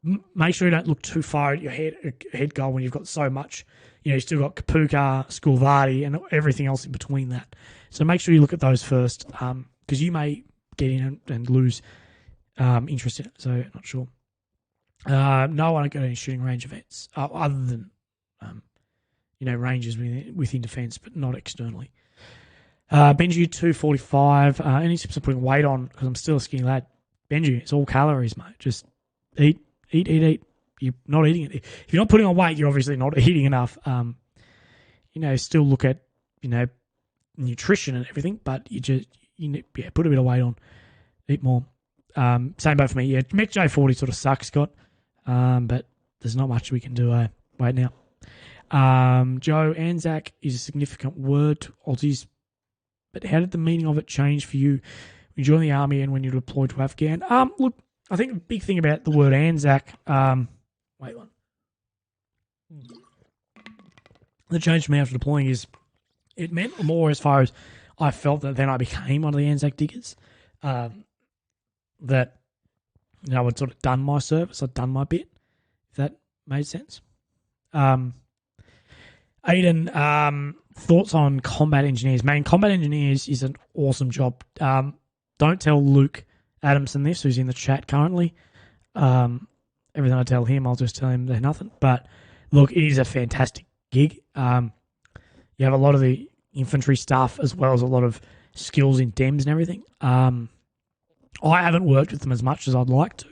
don't look too far at your head goal when you've got so much. You still got Kapuka, Skulvati, and everything else in between that. So make sure you look at those first, because you may get in and lose interest in it. So not sure. No, I don't go to any shooting range events other than ranges within defence, but not externally. Benji 245. Any tips of putting weight on? Because I'm still a skinny lad. Benji, it's all calories, mate. Just eat. You're not eating it. If you're not putting on weight, you're obviously not eating enough. Still look at nutrition and everything, but put a bit of weight on. Eat more. Same boat for me. Yeah, Mech J40 sort of sucks, Scott. But there's not much we can do. Right now. Joe, Anzac is a significant word to Aussies, but how did the meaning of it change for you when you joined the army and when you deployed to Afghan? Look, I think the big thing about the word Anzac, that changed for me after deploying is it meant more as far as I felt that then I became one of the Anzac diggers, that I'd sort of done my service, I'd done my bit, if that made sense. Aiden, thoughts on combat engineers? Man, combat engineers is an awesome job. Don't tell Luke Adamson this, who's in the chat currently. Everything I tell him, I'll just tell him they're nothing. But look, it is a fantastic gig. You have a lot of the infantry stuff as well as a lot of skills in DEMS and everything. I haven't worked with them as much as I'd like to,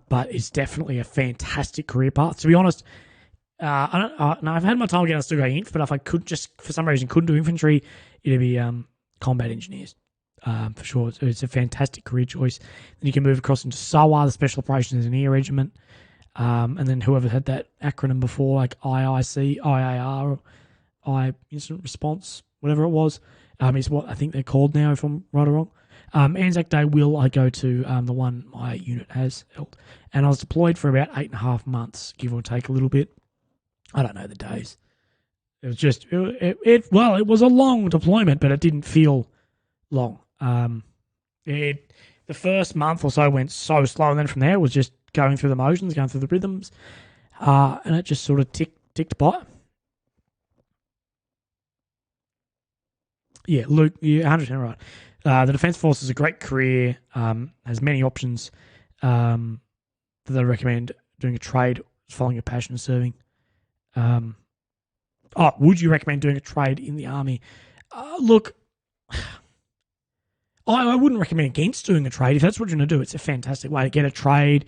but it's definitely a fantastic career path. To be honest, I've had my time again. I still go inf, but if I could just for some reason couldn't do infantry, it'd be combat engineers for sure. So it's a fantastic career choice. Then you can move across into SOA, the Special Operations Engineer Regiment, and then whoever had that acronym before, like IIC, IAR, or I Incident Response, whatever it was, is what I think they're called now, if I'm right or wrong. Anzac Day I go to the one my unit has held, and I was deployed for about 8.5 months, give or take a little bit. I don't know the days. It was just it was a long deployment, but it didn't feel long. The first month or so went so slow, and then from there it was just going through the motions, going through the rhythms, and it just sort of ticked by. Yeah, Luke, you're 100% right. The Defence Force is a great career, has many options that I recommend doing a trade, following your passion and serving. Would you recommend doing a trade in the army? Look, I wouldn't recommend against doing a trade. If that's what you're going to do, it's a fantastic way to get a trade,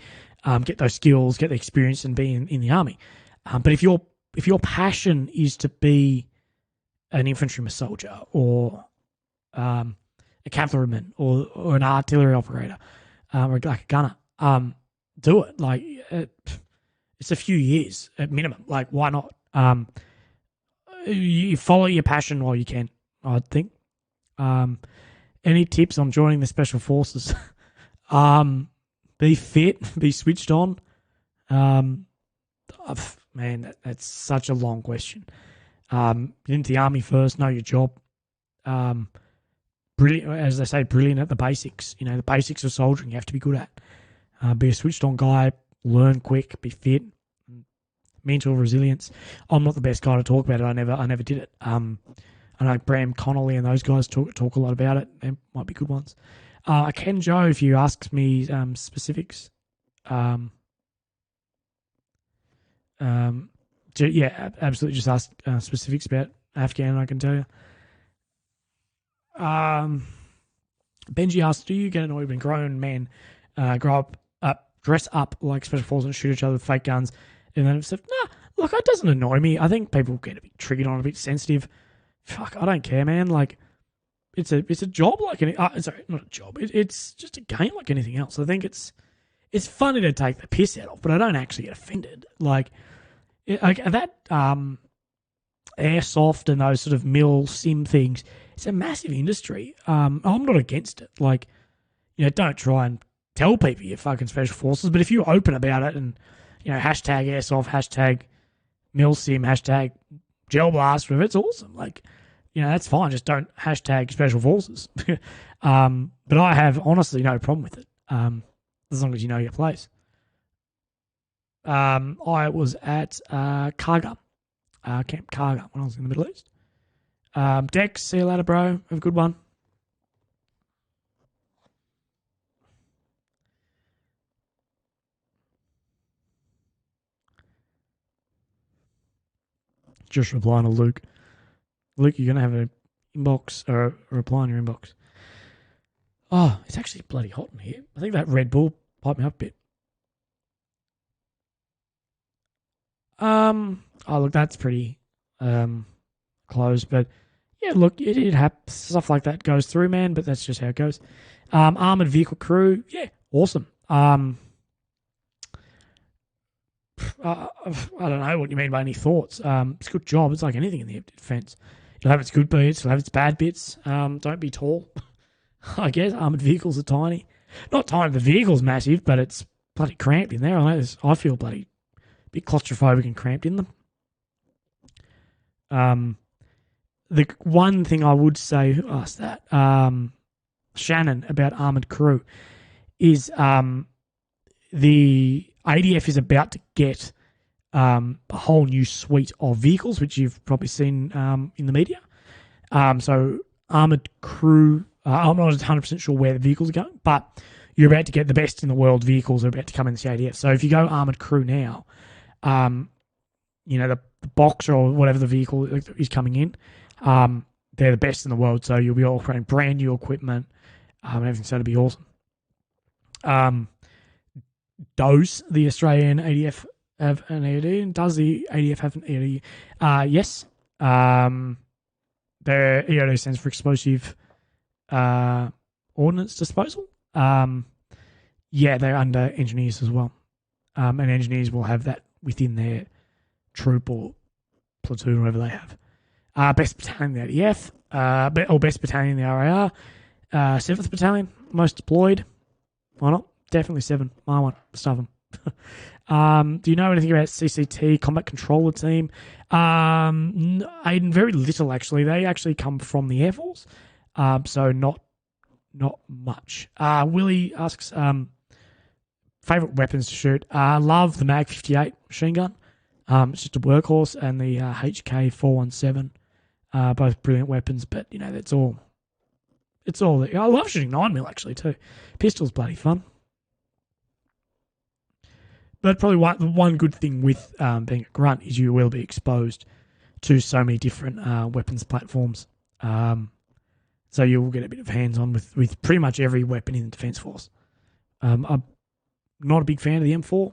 get those skills, get the experience, and be in the army. But if your passion is to be an infantryman soldier or a cavalryman or an artillery operator or like a gunner, do it. Like it's a few years at minimum. Like why not? You follow your passion while you can, I think. Any tips on joining the Special Forces? Be fit, be switched on. Man, that's such a long question. Get into the army first, know your job. Brilliant, as they say, brilliant at the basics. You know, the basics of soldiering you have to be good at. Be a switched on guy, learn quick, be fit, mental resilience. I'm not the best guy to talk about it. I never did it. I know Bram Connolly and those guys talk a lot about it. They might be good ones. Ken Joe, if you ask me specifics, yeah, absolutely. Just ask specifics about Afghan. I can tell you. Benji asks, "Do you get annoyed when grown men dress up like Special Forces and shoot each other with fake guns?" And then I've said, "Nah, look, it doesn't annoy me. I think people get a bit triggered on, a bit sensitive. Fuck, I don't care, man. Like, it's a job like any. Sorry, not a job. It's just a game like anything else. I think it's funny to take the piss out of, but I don't actually get offended. Like that airsoft and those sort of mill sim things. It's a massive industry. I'm not against it. Like, you know, don't try and tell people you're fucking Special Forces, but if you're open about it and, you know, hashtag airsoft, hashtag mill sim, hashtag gel blast, it's awesome. Like, you know, that's fine. Just don't hashtag Special Forces. But I have honestly no problem with it, as long as you know your place. I was at Karga, Camp Karga, when I was in the Middle East. Dex, see you later, bro. Have a good one. Just replying to Luke. Luke, you're going to have an inbox or a reply in your inbox. Oh, it's actually bloody hot in here. I think that Red Bull piped me up a bit. Oh, look, that's pretty close, but yeah, look, it happens. Stuff like that goes through, man, but that's just how it goes. Armored vehicle crew, yeah, awesome. I don't know what you mean by any thoughts. It's a good job. It's like anything in the defence. It'll have its good bits. It'll have its bad bits. Don't be tall. I guess armoured vehicles are tiny. Not tiny. The vehicle's massive, but it's bloody cramped in there. I feel bloody a bit claustrophobic and cramped in them. The one thing I would say, who asked that? Shannon, about armoured crew, is the ADF is about to get a whole new suite of vehicles, which you've probably seen in the media. So armoured crew, I'm not 100% sure where the vehicles are going, but you're about to get the best in the world vehicles are about to come in the ADF. So if you go armoured crew now, you know, the Boxer or whatever the vehicle is coming in, they're the best in the world. So you'll be operating brand new equipment and everything. So it'll be awesome. Does the Australian ADF have an EOD? Does the ADF have an EOD? Yes. Their EOD stands for Explosive Ordnance Disposal. Yeah, they're under engineers as well. And engineers will have that within their troop or platoon, whatever they have. Best battalion in the ADF, or best battalion in the RAR. 7th Battalion, most deployed. Why not? Definitely 7. My one. Stuff them. Do you know anything about CCT, Combat Controller Team? Aiden, very little actually. They actually come from the Air Force, so not much. Willy asks, favorite weapons to shoot. Love the Mag 58 machine gun. It's just a workhorse, and the HK 417. Both brilliant weapons, but you know that's all. It's all. I love shooting 9mm actually too. Pistol's bloody fun. But probably one good thing with being a grunt is you will be exposed to so many different weapons platforms. So you will get a bit of hands-on with pretty much every weapon in the Defence Force. I'm not a big fan of the M4.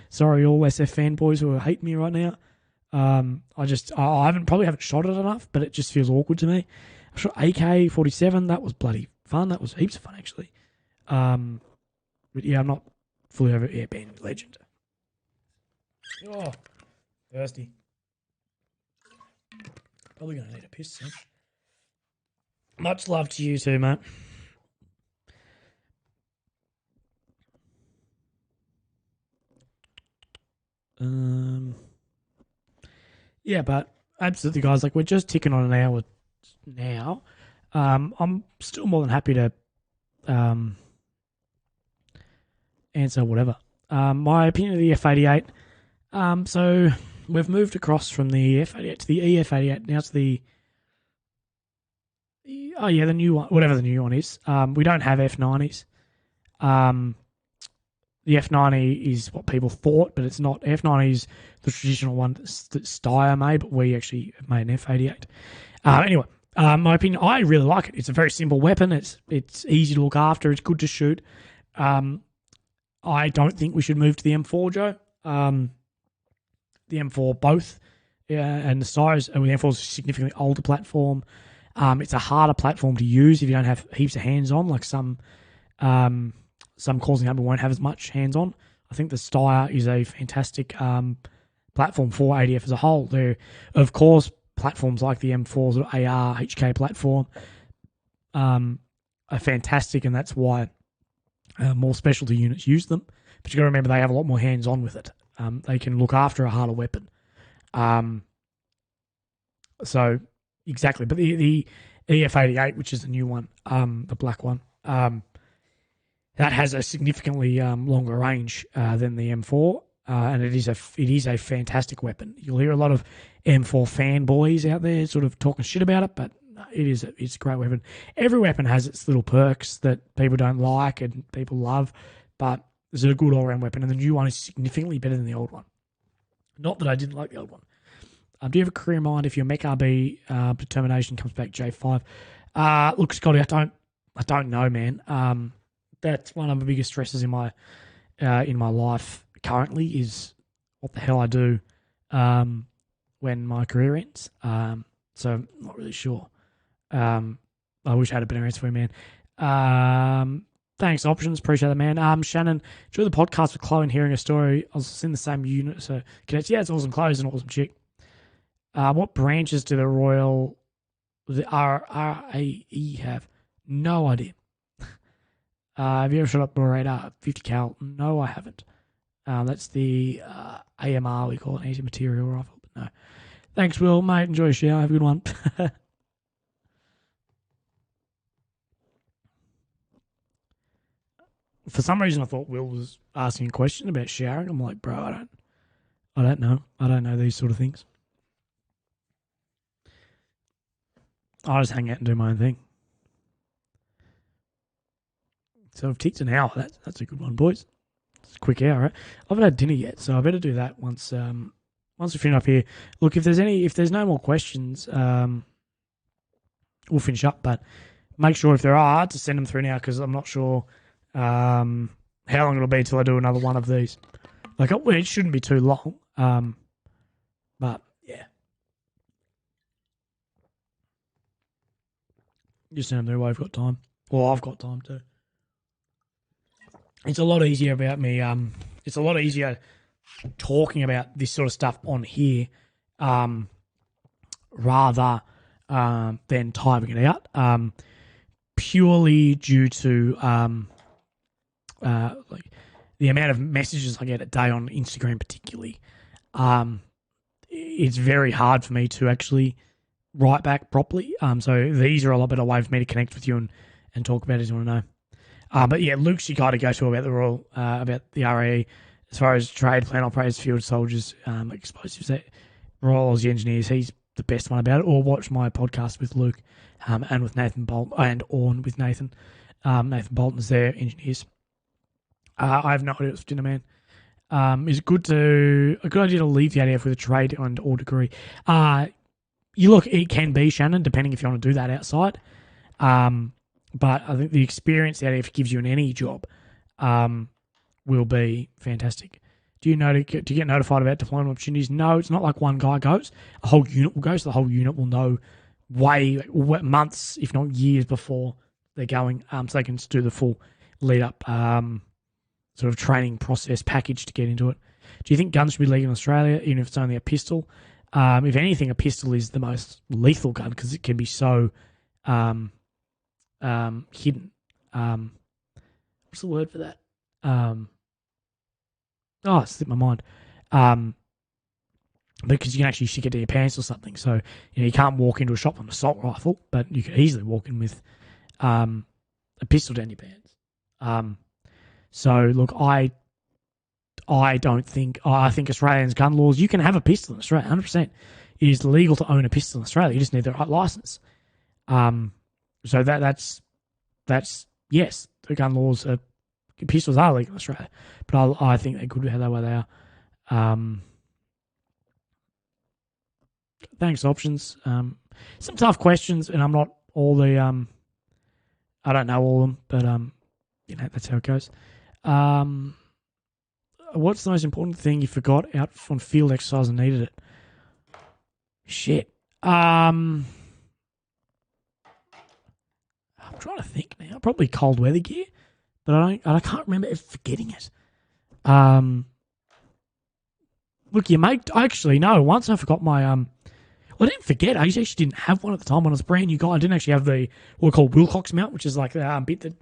Sorry, all SF fanboys who hate me right now. I probably haven't shot it enough, but it just feels awkward to me. I shot AK-47. That was bloody fun. That was heaps of fun, actually. But yeah, I'm not fully over airband legend. Oh, thirsty. Probably going to need a piss soon. Much love to you too, mate. Yeah, but absolutely, guys. Like, we're just ticking on an hour now. I'm still more than happy to answer whatever. My opinion of the F-88. So we've moved across from the F-88 to the EF-88. Now to the new one, whatever the new one is. We don't have F-90s. The F-90 is what people thought, but it's not. F-90 is the traditional one that Steyr made, but we actually made an F-88. Anyway, my opinion, I really like it. It's a very simple weapon. It's easy to look after. It's good to shoot. I don't think we should move to the M4, Joe. The M4 both, and the Steyr the M4 is a significantly older platform. It's a harder platform to use if you don't have heaps of hands on, like some calls in the won't have as much hands on. I think the Steyr is a fantastic platform for ADF as a whole. There, of course, platforms like the M4's or AR HK platform are fantastic, and that's why more specialty units use them. But you got to remember they have a lot more hands on with it. They can look after a harder weapon. So exactly, but the EF-88, which is the new one, the black one, that has a significantly longer range than the M4, and it is a fantastic weapon. You'll hear a lot of M4 fanboys out there sort of talking shit about it, but it's a great weapon. Every weapon has its little perks that people don't like and people love, but it's a good all-round weapon, and the new one is significantly better than the old one. Not that I didn't like the old one. Do you have a career in mind if your Mech RB determination comes back J5? Look, Scotty, I don't know, man. That's one of the biggest stresses in my life currently is what the hell I do when my career ends. So I'm not really sure. I wish I had a better answer for you, man. Thanks, Options. Appreciate that, man. Shannon, enjoy the podcast with Chloe and hearing a story. I was in the same unit, so cadets. Yeah, it's awesome. Chloe's an awesome chick. What branches do the RAE have? No idea. Have you ever shot up a radar 50 cal? No, I haven't. That's the AMR, we call it, anti-material rifle. But no. Thanks, Will, mate. Enjoy your shower. Have a good one. For some reason, I thought Will was asking a question about showering. I'm like, bro, I don't know. I don't know these sort of things. I just hang out and do my own thing. So I've ticked an hour. That's a good one, boys. It's a quick hour, right? I haven't had dinner yet, so I better do that once we finish up here. Look, if there's no more questions, we'll finish up. But make sure if there are to send them through now, because I'm not sure how long it'll be till I do another one of these. Like, it shouldn't be too long. But yeah, just never know. I've got time. Well, I've got time too. It's a lot easier about me. It's a lot easier talking about this sort of stuff on here, rather than typing it out. Purely due to like the amount of messages I get a day on Instagram, particularly. It's very hard for me to actually write back properly. So these are a lot better way for me to connect with you and talk about it as you want to know. But yeah, Luke's you got to go to about the Royal, about the RAE, as far as trade, plant operators, field soldiers, explosives, Royal Aussie engineers. He's the best one about it. Or watch my podcast with Luke, and with Nathan Bolton, and on with Nathan. Nathan Bolton is their engineers. I have no idea what's dinner, man. Is it a good idea to leave the ADF with a trade and or degree? It can be, Shannon, depending if you want to do that outside. But I think the experience the ADF gives you in any job will be fantastic. Do you get notified about deployment opportunities? No, it's not like one guy goes. A whole unit will go, so the whole unit will know months, if not years before they're going, so they can do the full lead up sort of training process package to get into it. Do you think guns should be legal in Australia, even if it's only a pistol? If anything, a pistol is the most lethal gun because it can be so hidden. What's the word for that? It slipped my mind. Because you can actually stick it to your pants or something. So you can't walk into a shop with an assault rifle, but you could easily walk in with a pistol down your pants. So look, I think Australians' gun laws, you can have a pistol in Australia, 100%. It is legal to own a pistol in Australia. You just need the right license. So that's yes, the gun laws pistols are legal in Australia, but I think they're good how they way they are. Thanks, options. Some tough questions, and I'm not all the I don't know all of them, but that's how it goes. What's the most important thing you forgot out on field exercise and needed it? Shit. I'm trying to think now. Probably cold weather gear, but I can't remember ever forgetting it. Look, actually no. Once I forgot my I didn't forget. I actually didn't have one at the time when I was a brand new guy. I didn't actually have what we call Wilcox mount, which is like the bit that.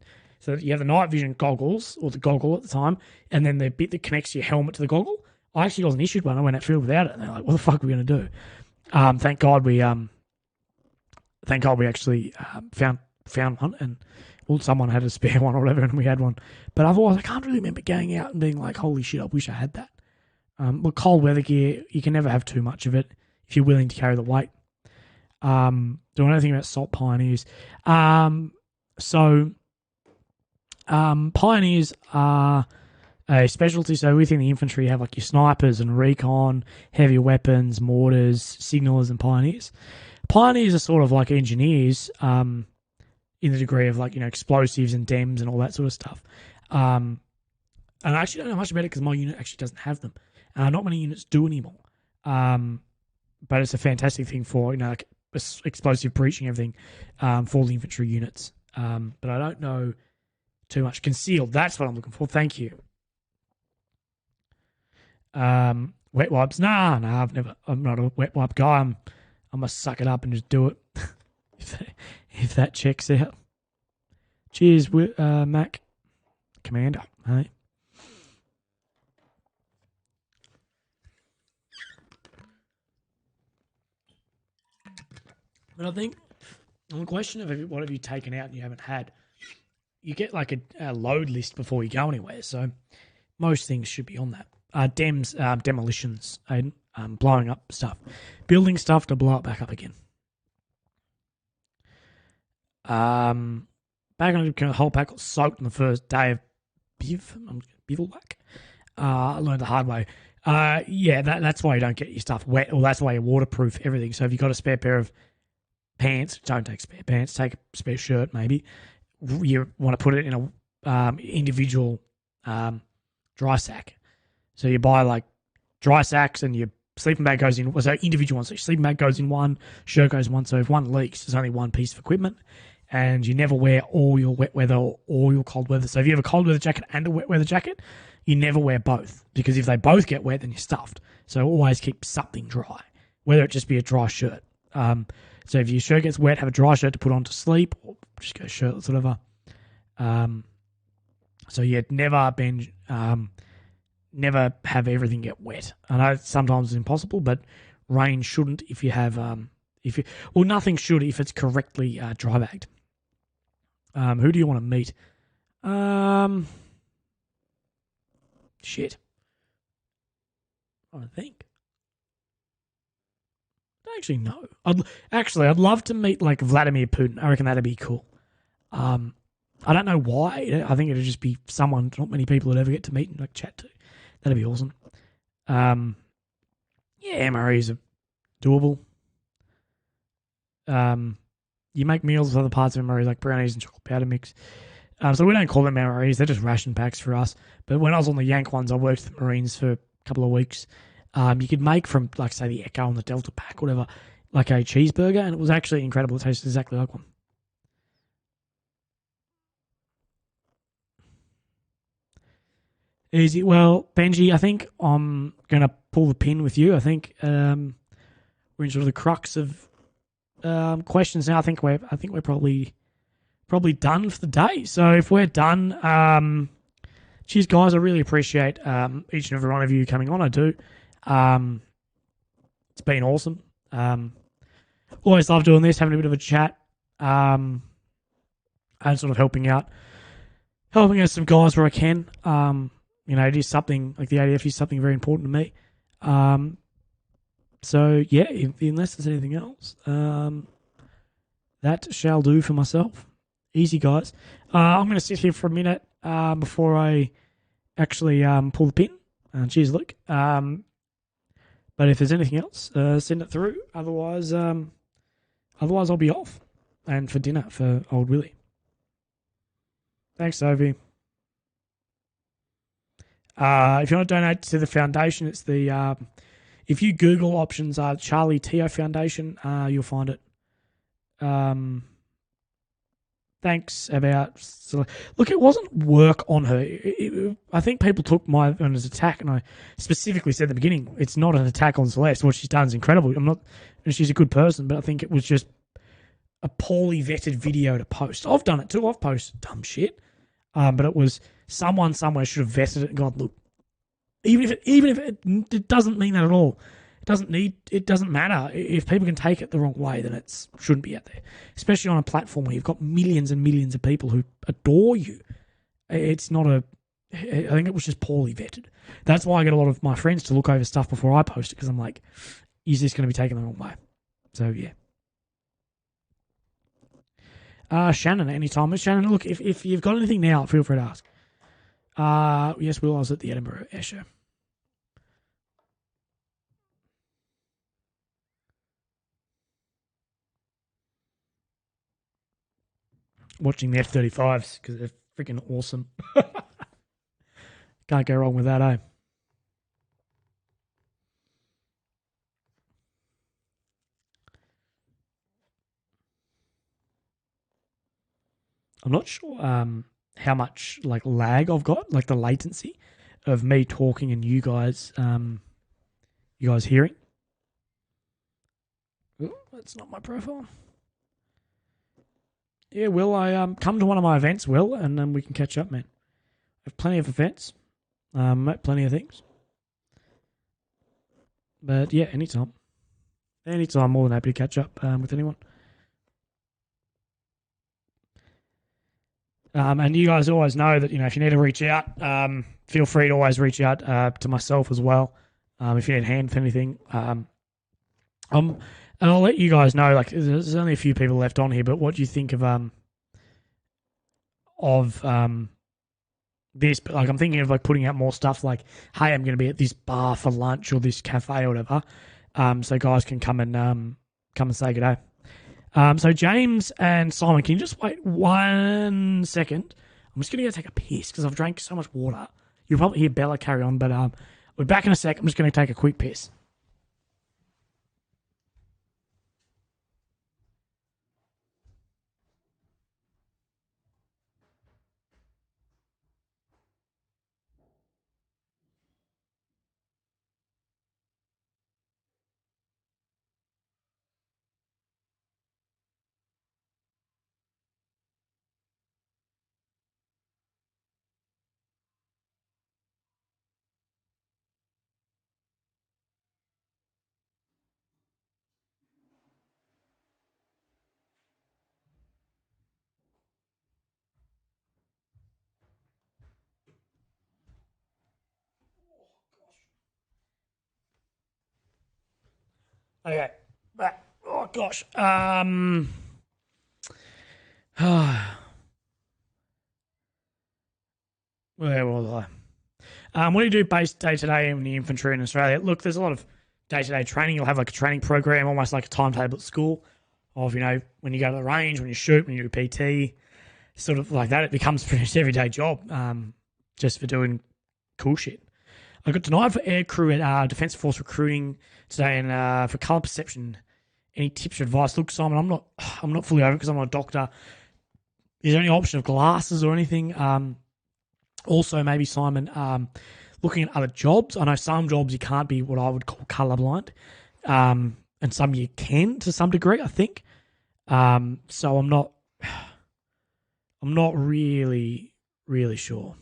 So you have the night vision goggles, or the goggle at the time, and then the bit that connects your helmet to the goggle. I actually wasn't issued one. I went out field without it, and they're like, "What the fuck are we going to do?" Thank God we actually found one, and someone had a spare one or whatever, and we had one. But otherwise, I can't really remember going out and being like, "Holy shit, I wish I had that." But cold weather gear, you can never have too much of it if you're willing to carry the weight. Do I know anything about Salt Pioneers? Pioneers are a specialty. So within the infantry, you have like your snipers and recon, heavy weapons, mortars, signalers, and pioneers. Pioneers are sort of like engineers in the degree of like, explosives and DEMs and all that sort of stuff. And I actually don't know much about it because my unit actually doesn't have them. Not many units do anymore. But it's a fantastic thing for, like explosive breaching, everything for the infantry units. But I don't know too much. Concealed, that's what I'm looking for. Thank you. Wet wipes? Nah, I'm not a wet wipe guy. I'm gonna suck it up and just do it. if that checks out. Cheers, Mac. Commander, hey. But I think on the question of what have you taken out and you haven't had, you get like a load list before you go anywhere. So most things should be on that. Demolitions, and blowing up stuff. Building stuff to blow it back up again. Back on the whole pack got soaked on the first day of bivouac. I learned the hard way. That's why you don't get your stuff wet, or that's why you waterproof everything. So if you've got a spare pair of pants, don't take spare pants, take a spare shirt maybe. You want to put it in a individual dry sack. So you buy like dry sacks and your sleeping bag goes in. So individual ones. So your sleeping bag goes in one, shirt goes in one. So if one leaks, there's only one piece of equipment. And you never wear all your wet weather or all your cold weather. So if you have a cold weather jacket and a wet weather jacket, you never wear both. Because if they both get wet, then you're stuffed. So always keep something dry, whether it just be a dry shirt. So if your shirt gets wet, have a dry shirt to put on to sleep, or just go shirtless, whatever. So yeah, never have everything get wet. I know sometimes it's impossible, but rain shouldn't if you have nothing should if it's correctly dry bagged. Who do you want to meet? Shit. I think. I don't actually know. I'd love to meet like Vladimir Putin. I reckon that'd be cool. I don't know why. I think it'd just be someone not many people would ever get to meet and like chat to. That'd be awesome. Yeah, MREs are doable. You make meals with other parts of MREs like brownies and chocolate powder mix. So we don't call them MREs. They're just ration packs for us. But when I was on the Yank ones, I worked with the Marines for a couple of weeks. You could make from, like, say, the Echo and the Delta pack, whatever, like a cheeseburger, and it was actually incredible. It tasted exactly like one. Easy. Well, Benji, I think I'm going to pull the pin with you. I think we're in sort of the crux of questions now. I think we're probably done for the day. So if we're done, cheers, guys. I really appreciate each and every one of you coming on. I do. It's been awesome. Always love doing this, having a bit of a chat, and sort of helping out some guys where I can. It is something like the ADF is something very important to me. So yeah, unless there's anything else, that shall do for myself. Easy, guys. I'm going to sit here for a minute before I actually pull the pin. Cheers, Luke. But if there's anything else, send it through. Otherwise I'll be off and for dinner for old Willy. Thanks, Sophie. If you want to donate to the foundation, it's the if you Google options Charlie Teo Foundation, you'll find it. Thanks about... Look, it wasn't work on her. I think people took my own as attack, and I specifically said at the beginning, it's not an attack on Celeste. What she's done is incredible. She's a good person, but I think it was just a poorly vetted video to post. I've done it too. I've posted dumb shit. But it was someone somewhere should have vetted it and gone, look, even if it doesn't mean that at all. It doesn't matter. If people can take it the wrong way, then it shouldn't be out there. Especially on a platform where you've got millions and millions of people who adore you. It's not I think it was just poorly vetted. That's why I get a lot of my friends to look over stuff before I post it, because I'm like, is this going to be taken the wrong way? So, yeah. Shannon, anytime. Shannon, look, if you've got anything now, feel free to ask. Yes, Will, I was at the Edinburgh Air Show. Watching the F-35s because they're freaking awesome. Can't go wrong with that, eh? I'm not sure how much like lag I've got, like the latency of me talking and you guys hearing. Ooh, that's not my profile. Yeah, Will, I come to one of my events, Will, and then we can catch up, man. I have plenty of events, plenty of things. But yeah, anytime. I'm more than happy to catch up with anyone. And you guys always know that, if you need to reach out, feel free to always reach out to myself as well. If you need a hand with anything. And I'll let you guys know, like, there's only a few people left on here, but what do you think of this? But like, I'm thinking of like putting out more stuff like, hey, I'm going to be at this bar for lunch or this cafe or whatever. So guys can come and say good day. So James and Simon, can you just wait 1 second? I'm just going to go take a piss because I've drank so much water. You'll probably hear Bella carry on, but we're back in a sec. I'm just going to take a quick piss. Okay. Back. Oh, gosh. Where was I? What do you do base day to day in the infantry in Australia? Look, there's a lot of day to day training. You'll have like a training program, almost like a timetable at school of, when you go to the range, when you shoot, when you do PT, sort of like that. It becomes pretty much everyday job just for doing cool shit. I got denied for air crew at Defence Force recruiting today, and for colour perception. Any tips or advice? Look, Simon, I'm not fully over because I'm not a doctor. Is there any option of glasses or anything? Also, maybe Simon, looking at other jobs. I know some jobs you can't be what I would call colourblind, and some you can to some degree, I think. So I'm not really sure.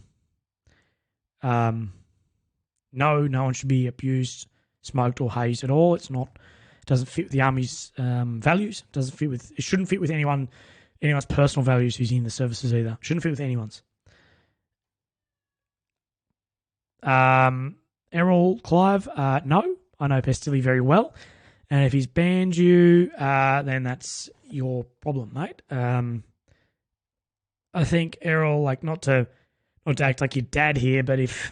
No one should be abused, smoked, or hazed at all. It doesn't fit with the army's values. It shouldn't fit with anyone's personal values who's in the services either. Shouldn't fit with anyone's. Errol Clive, no, I know Pestilli very well, and if he's banned you, then that's your problem, mate. I think Errol, like not to act like your dad here, but if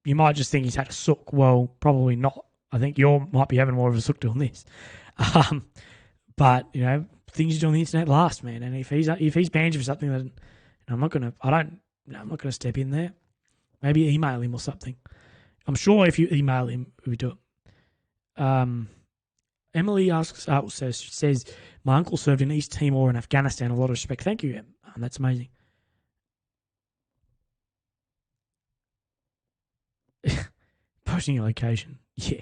you might just think he's had a sook. Well, probably not. I think you might be having more of a sook doing this. But things you do on the internet last, man. And if he's banned you for something that I'm not gonna step in there. Maybe email him or something. I'm sure if you email him, we do it. Emily says my uncle served in East Timor and Afghanistan. A lot of respect. Thank you, Em. That's amazing. Posting your location. Yeah.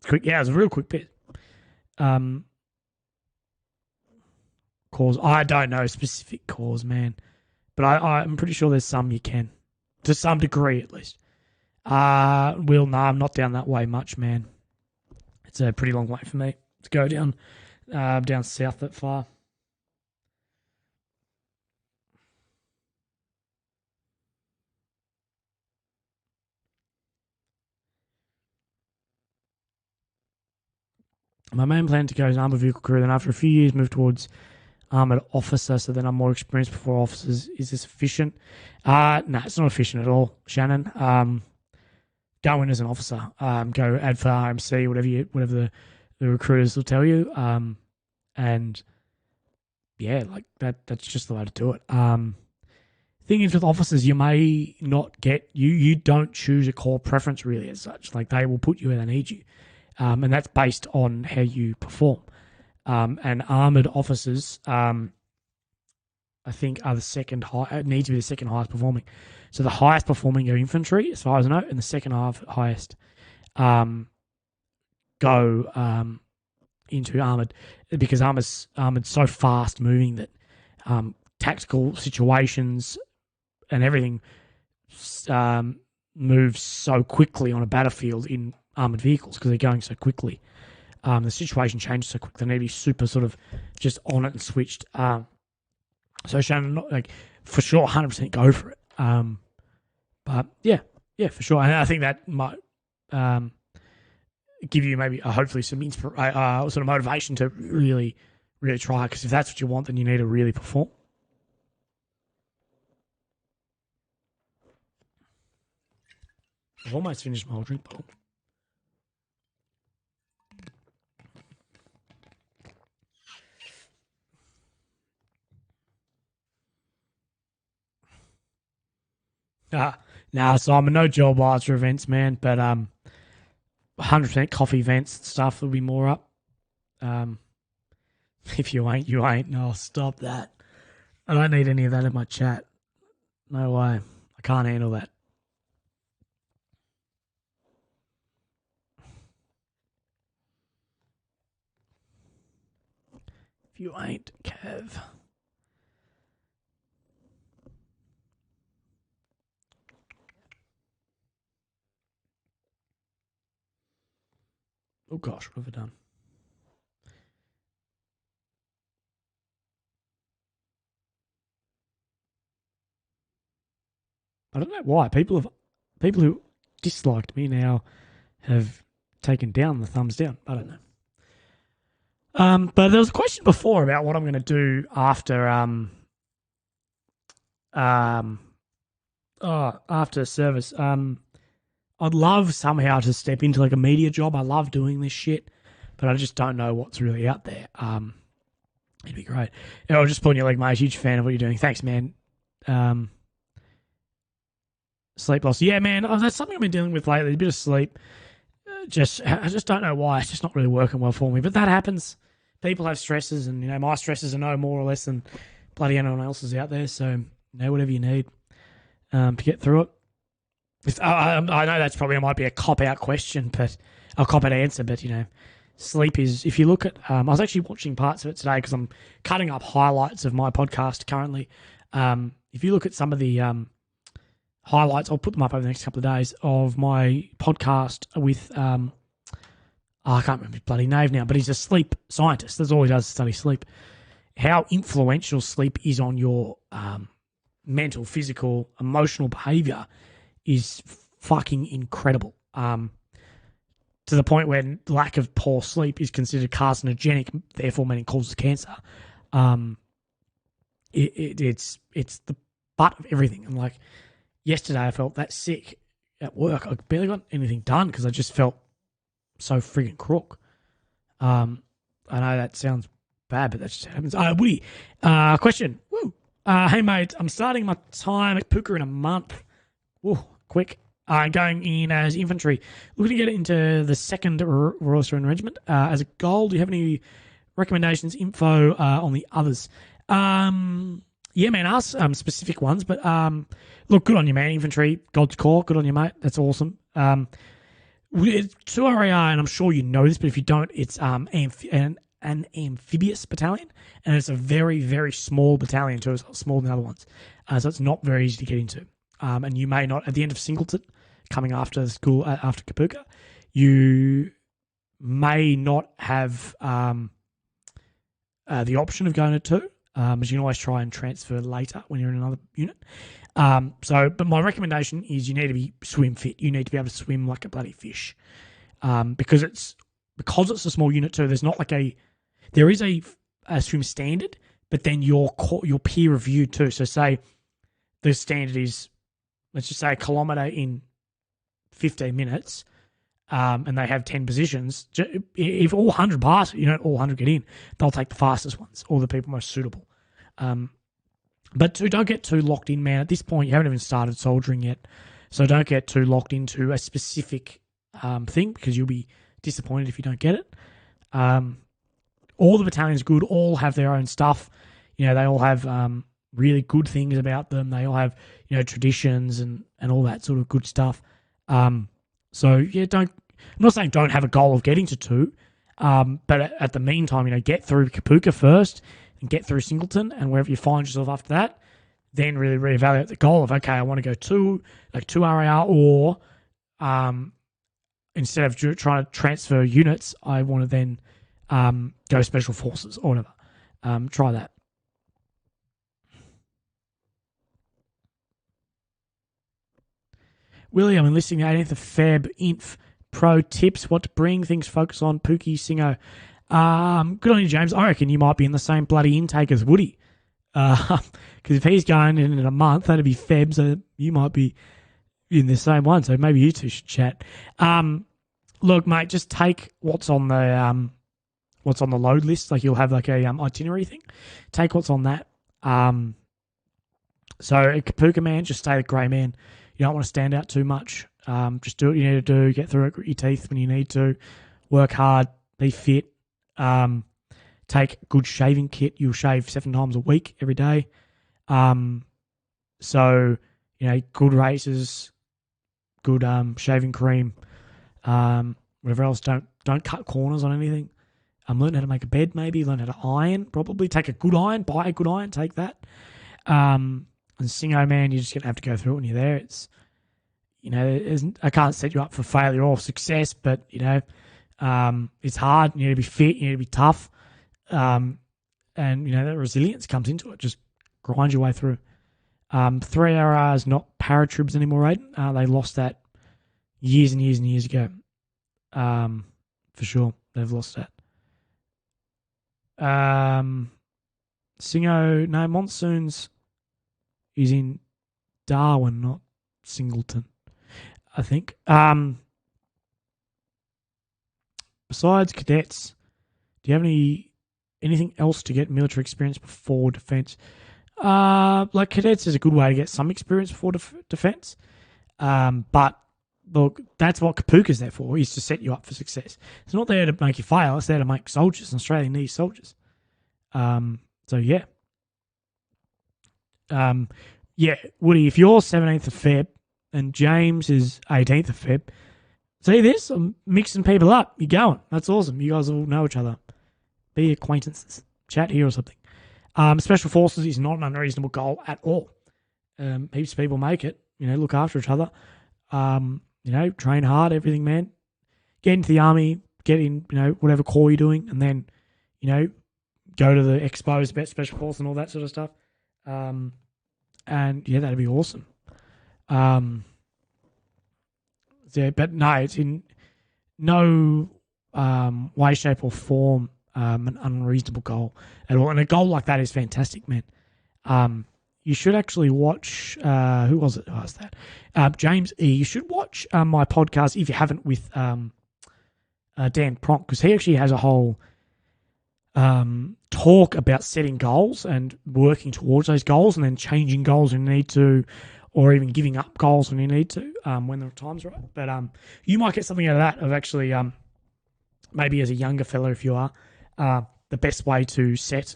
Quick. Yeah, it was a real quick bit. Cause I don't know specific cause, man, but I'm pretty sure there's some you can, to some degree at least. No, I'm not down that way much, man. It's a pretty long way for me to go down south that far. My main plan to go is armored vehicle career, then after a few years move towards armored officer, so then I'm more experienced before officers. Is this efficient? No, it's not efficient at all, Shannon. Go in as an officer. Go add for RMC, whatever the recruiters will tell you. And yeah, like that's just the way to do it. Thing is with officers, you may not get you don't choose a core preference really as such. Like they will put you where they need you. And that's based on how you perform. And armoured officers, I think, are need to be the second highest performing. So the highest performing are infantry, as far as I know, and the second highest go into armoured, because armoured so fast moving that tactical situations and everything moves so quickly on a battlefield in armoured vehicles because they're going so quickly. The situation changes so quick. They need to be super sort of just on it and switched. So Shannon, for sure, 100% go for it. But yeah, for sure. And I think that might give you maybe hopefully some sort of motivation to really, really try. Because if that's what you want, then you need to really perform. I've almost finished my whole drink bottle. Nah, Simon, no gel blaster events, man, but 100% coffee events and stuff will be more up. Um, if you ain't, you ain't. No, stop that. I don't need any of that in my chat. No way. I can't handle that. If you ain't, Kev. Oh gosh, what have I done? I don't know why. People who disliked me now have taken down the thumbs down. I don't know. But there was a question before about what I'm going to do after after service. I'd love somehow to step into like a media job. I love doing this shit, but I just don't know what's really out there. It'd be great. And I was just pulling your leg, mate. Huge fan of what you're doing. Thanks, man. Sleep loss. Yeah, man. That's something I've been dealing with lately. A bit of sleep. I just don't know why. It's just not really working well for me. But that happens. People have stresses, and my stresses are no more or less than bloody anyone else's out there. So whatever you need to get through it. I know that's probably might be a cop out question, but a cop out answer. But sleep is. If you look at, I was actually watching parts of it today because I'm cutting up highlights of my podcast currently. If you look at some of the highlights, I'll put them up over the next couple of days of my podcast with I can't remember his bloody name now, but he's a sleep scientist. That's all he does is study sleep. How influential sleep is on your mental, physical, emotional behavior is fucking incredible. To the point where lack of poor sleep is considered carcinogenic, therefore meaning causes cancer. It's the butt of everything. And like yesterday, I felt that sick at work. I barely got anything done because I just felt so friggin' crook. I know that sounds bad, but that just happens. Woody, question. Woo. Hey, mate, I'm starting my time at Puka in a month. Woo, quick. Going in as infantry. Looking to get into the 2nd Royal Australian Regiment. As a goal, do you have any recommendations, info on the others? Yeah, man, ask specific ones. But look, good on you, man. Infantry, God's Core, good on you, mate. That's awesome. It's 2RAR, and I'm sure you know this, but if you don't, it's an amphibious battalion, and it's a very, very small battalion too. It's smaller than other ones, so it's not very easy to get into. And you may not, at the end of Singleton, coming after the school, after Kapuka, you may not have the option of going to 2, as you can always try and transfer later when you're in another unit. But my recommendation is you need to be swim fit. You need to be able to swim like a bloody fish, because it's a small unit too. There's not like there is a swim standard, but then your peer reviewed too. So say the standard is, let's just say, a kilometre in 15 minutes, and they have 10 positions. If all 100 pass, all 100 get in, they'll take the fastest ones or the people most suitable. But don't get too locked in, man. At this point, you haven't even started soldiering yet, so don't get too locked into a specific thing because you'll be disappointed if you don't get it. All the battalions are good. All have their own stuff. They all have really good things about them. They all have traditions and all that sort of good stuff. So yeah, I'm not saying don't have a goal of getting to 2, but at the meantime, get through Kapuka first and get through Singleton, and wherever you find yourself after that, then really reevaluate the goal of, okay, I want to go 2 RAR, or instead of trying to transfer units, I want to then go Special Forces or whatever. Try that. Willy, I'm enlisting the 18th of Feb. Inf. Pro tips, what to bring, things to focus on, Pookie, Singo. Good on you, James. I reckon you might be in the same bloody intake as Woody. Because if he's going in a month, that'd be Feb, so you might be in the same one. So maybe you two should chat. Look, mate, just take what's on the load list. Like you'll have like a itinerary thing. Take what's on that. So at Kapuka, man, just stay the grey man. You don't want to stand out too much. Just do what you need to do. Get through it. Grit your teeth when you need to. Work hard. Be fit. Take good shaving kit. You'll shave 7 times a week every day. So, good razors, good shaving cream, whatever else. Don't cut corners on anything. Learn how to make a bed, maybe. Learn how to iron, probably. Take a good iron. Buy a good iron. Take that. And Singo, man, you're just going to have to go through it when you're there. It's, I can't set you up for failure or success, but, it's hard. You need to be fit. You need to be tough. And, that resilience comes into it. Just grind your way through. 3RR is not paratroops anymore, Aiden. They lost that years and years and years ago. For sure. They've lost that. Singo, no, Monsoons is in Darwin, not Singleton, I think. Besides cadets, do you have anything else to get military experience before defence? Like cadets is a good way to get some experience before defence. But look, that's what Kapuka's there for, is to set you up for success. It's not there to make you fail. It's there to make soldiers. And Australia needs soldiers. So yeah. Yeah, Woody, if you're 17th of Feb and James is 18th of Feb, see this? I'm mixing people up. You're going. That's awesome. You guys all know each other. Be acquaintances. Chat here or something. Special Forces is not an unreasonable goal at all. Heaps of people make it. Look after each other. Train hard, everything, man. Get into the army, get in, whatever corps you're doing, and then, go to the expos about Special Force and all that sort of stuff. And yeah, that'd be awesome. Yeah, but no, it's in no way, shape, or form an unreasonable goal at all. And a goal like that is fantastic, man. You should actually watch, who was it who asked that? James E. You should watch my podcast, if you haven't, with Dan Pronk, because he actually has a whole talk about setting goals and working towards those goals and then changing goals when you need to, or even giving up goals when you need to, when the time's right. But you might get something out of that, of actually maybe as a younger fella, if you are, the best way to set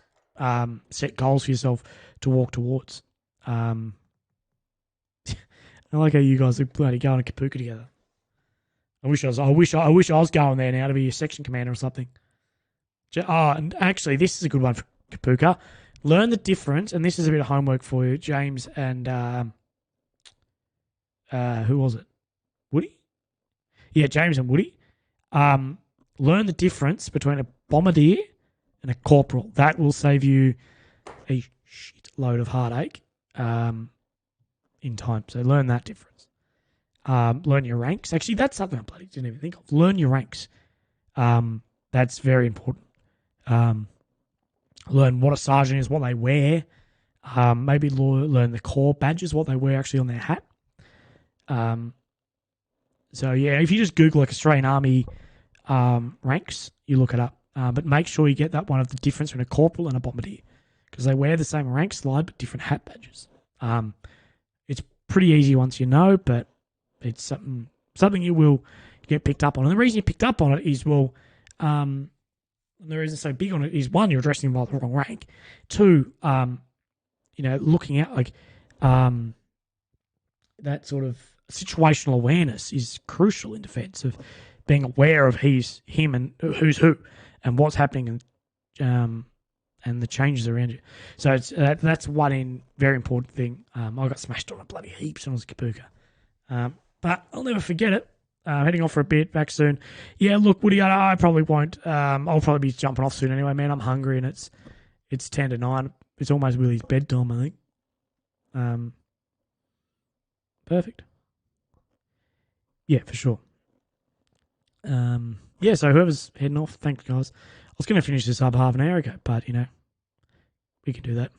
goals for yourself to walk towards. I like how you guys are bloody going to Kapuka together. I wish I was going there now to be a section commander or something. And actually, this is a good one for Kapuka. Learn the difference, and this is a bit of homework for you, James and who was it? Woody? Yeah, James and Woody. Learn the difference between a bombardier and a corporal. That will save you a shitload of heartache in time. So learn that difference. Learn your ranks. Actually, that's something I bloody didn't even think of. Learn your ranks. That's very important. Learn what a sergeant is, what they wear. Maybe learn the corps badges, what they wear actually on their hat. So yeah, if you just Google like Australian Army ranks, you look it up. But make sure you get that one of the difference between a corporal and a bombardier, because they wear the same rank slide but different hat badges. It's pretty easy once you know, but it's something you will get picked up on. And the reason you picked up on it is, well, and the reason it's so big on it is, one, you're addressing them by the wrong rank. Two, looking at like that sort of situational awareness is crucial in defence, of being aware of him and who's who and what's happening and the changes around you. So it's that's one very important thing. I got smashed on a bloody heaps when I was a Kapuka. But I'll never forget it. Heading off for a bit, back soon. Yeah, look, Woody, I probably won't. I'll probably be jumping off soon anyway, man. I'm hungry and it's 10 to 9. It's almost Willy's bedtime, I think. Perfect. Yeah, for sure. Yeah, so whoever's heading off, thanks, guys. I was going to finish this up half an hour ago, but, we can do that.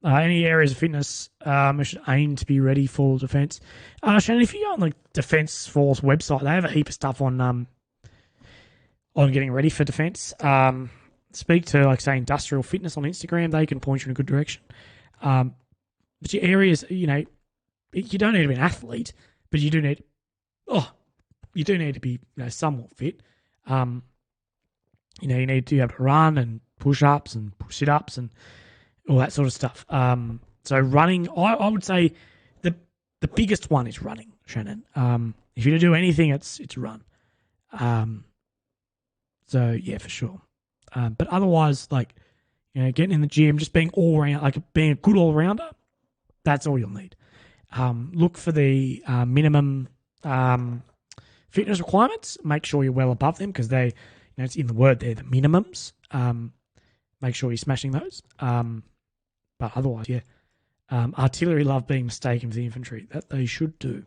Any areas of fitness I should aim to be ready for defence? Shannon, if you go on the Defence Force website, they have a heap of stuff on getting ready for defence. Speak to, like, say, Industrial Fitness on Instagram. They can point you in a good direction. But your areas, you don't need to be an athlete, but you do need to be somewhat fit. Um, you need to be able to run and push ups and sit ups and all that sort of stuff. So running, I would say the the biggest one is running, Shannon. If you're to do anything, it's run. Um, so yeah, for sure. But otherwise, like getting in the gym, just being all round, like being a good all rounder, that's all you'll need. Look for the minimum fitness requirements. Make sure you're well above them because it's in the word there, the minimums. Make sure you're smashing those. But otherwise, yeah. Artillery love being mistaken for the infantry. That they should do.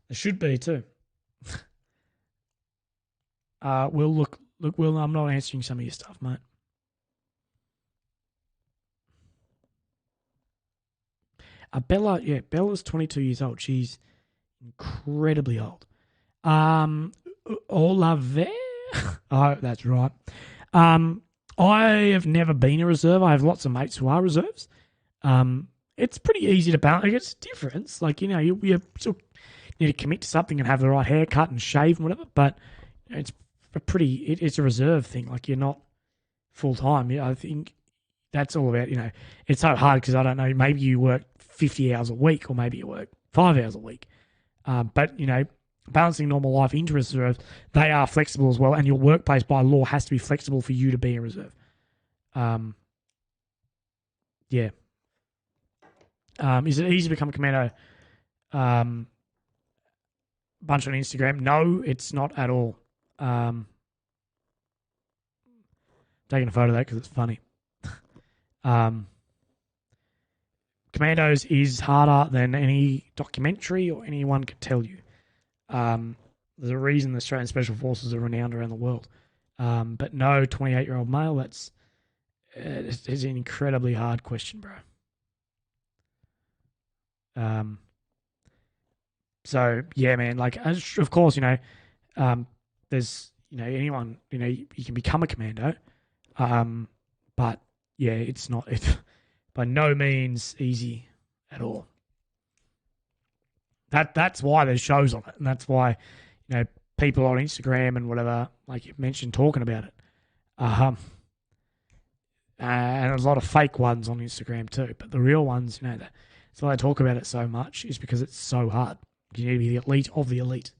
They should be too. Will look, Will. I'm not answering some of your stuff, mate. Bella's 22 years old. She's incredibly old. Olave. Oh, that's right. I have never been a reserve. I have lots of mates who are reserves. It's pretty easy to balance. Like, it's different. Like, you still need to commit to something and have the right haircut and shave and whatever, but it's it's a reserve thing. Like, you're not full time. I think that's all about, it's so hard because I don't know, maybe you work 50 hours a week or maybe you work 5 hours a week. But, balancing normal life into reserve, they are flexible as well, and your workplace by law has to be flexible for you to be a reserve. Yeah. Is it easy to become a commando? Bunch on Instagram. No, it's not at all. Taking a photo of that because it's funny. Commandos is harder than any documentary or anyone could tell you. There's a reason the Australian Special Forces are renowned around the world. But no, 28-year-old male, that's it's an incredibly hard question, bro. So yeah, man. Like, of course, there's anyone you can become a commando, but yeah, it's by no means easy at all. That's why there's shows on it, and that's why people on Instagram and whatever, like you mentioned, talking about it. And there's a lot of fake ones on Instagram too, but the real ones, that's why I talk about it so much, is because it's so hard. You need to be the elite of the elite.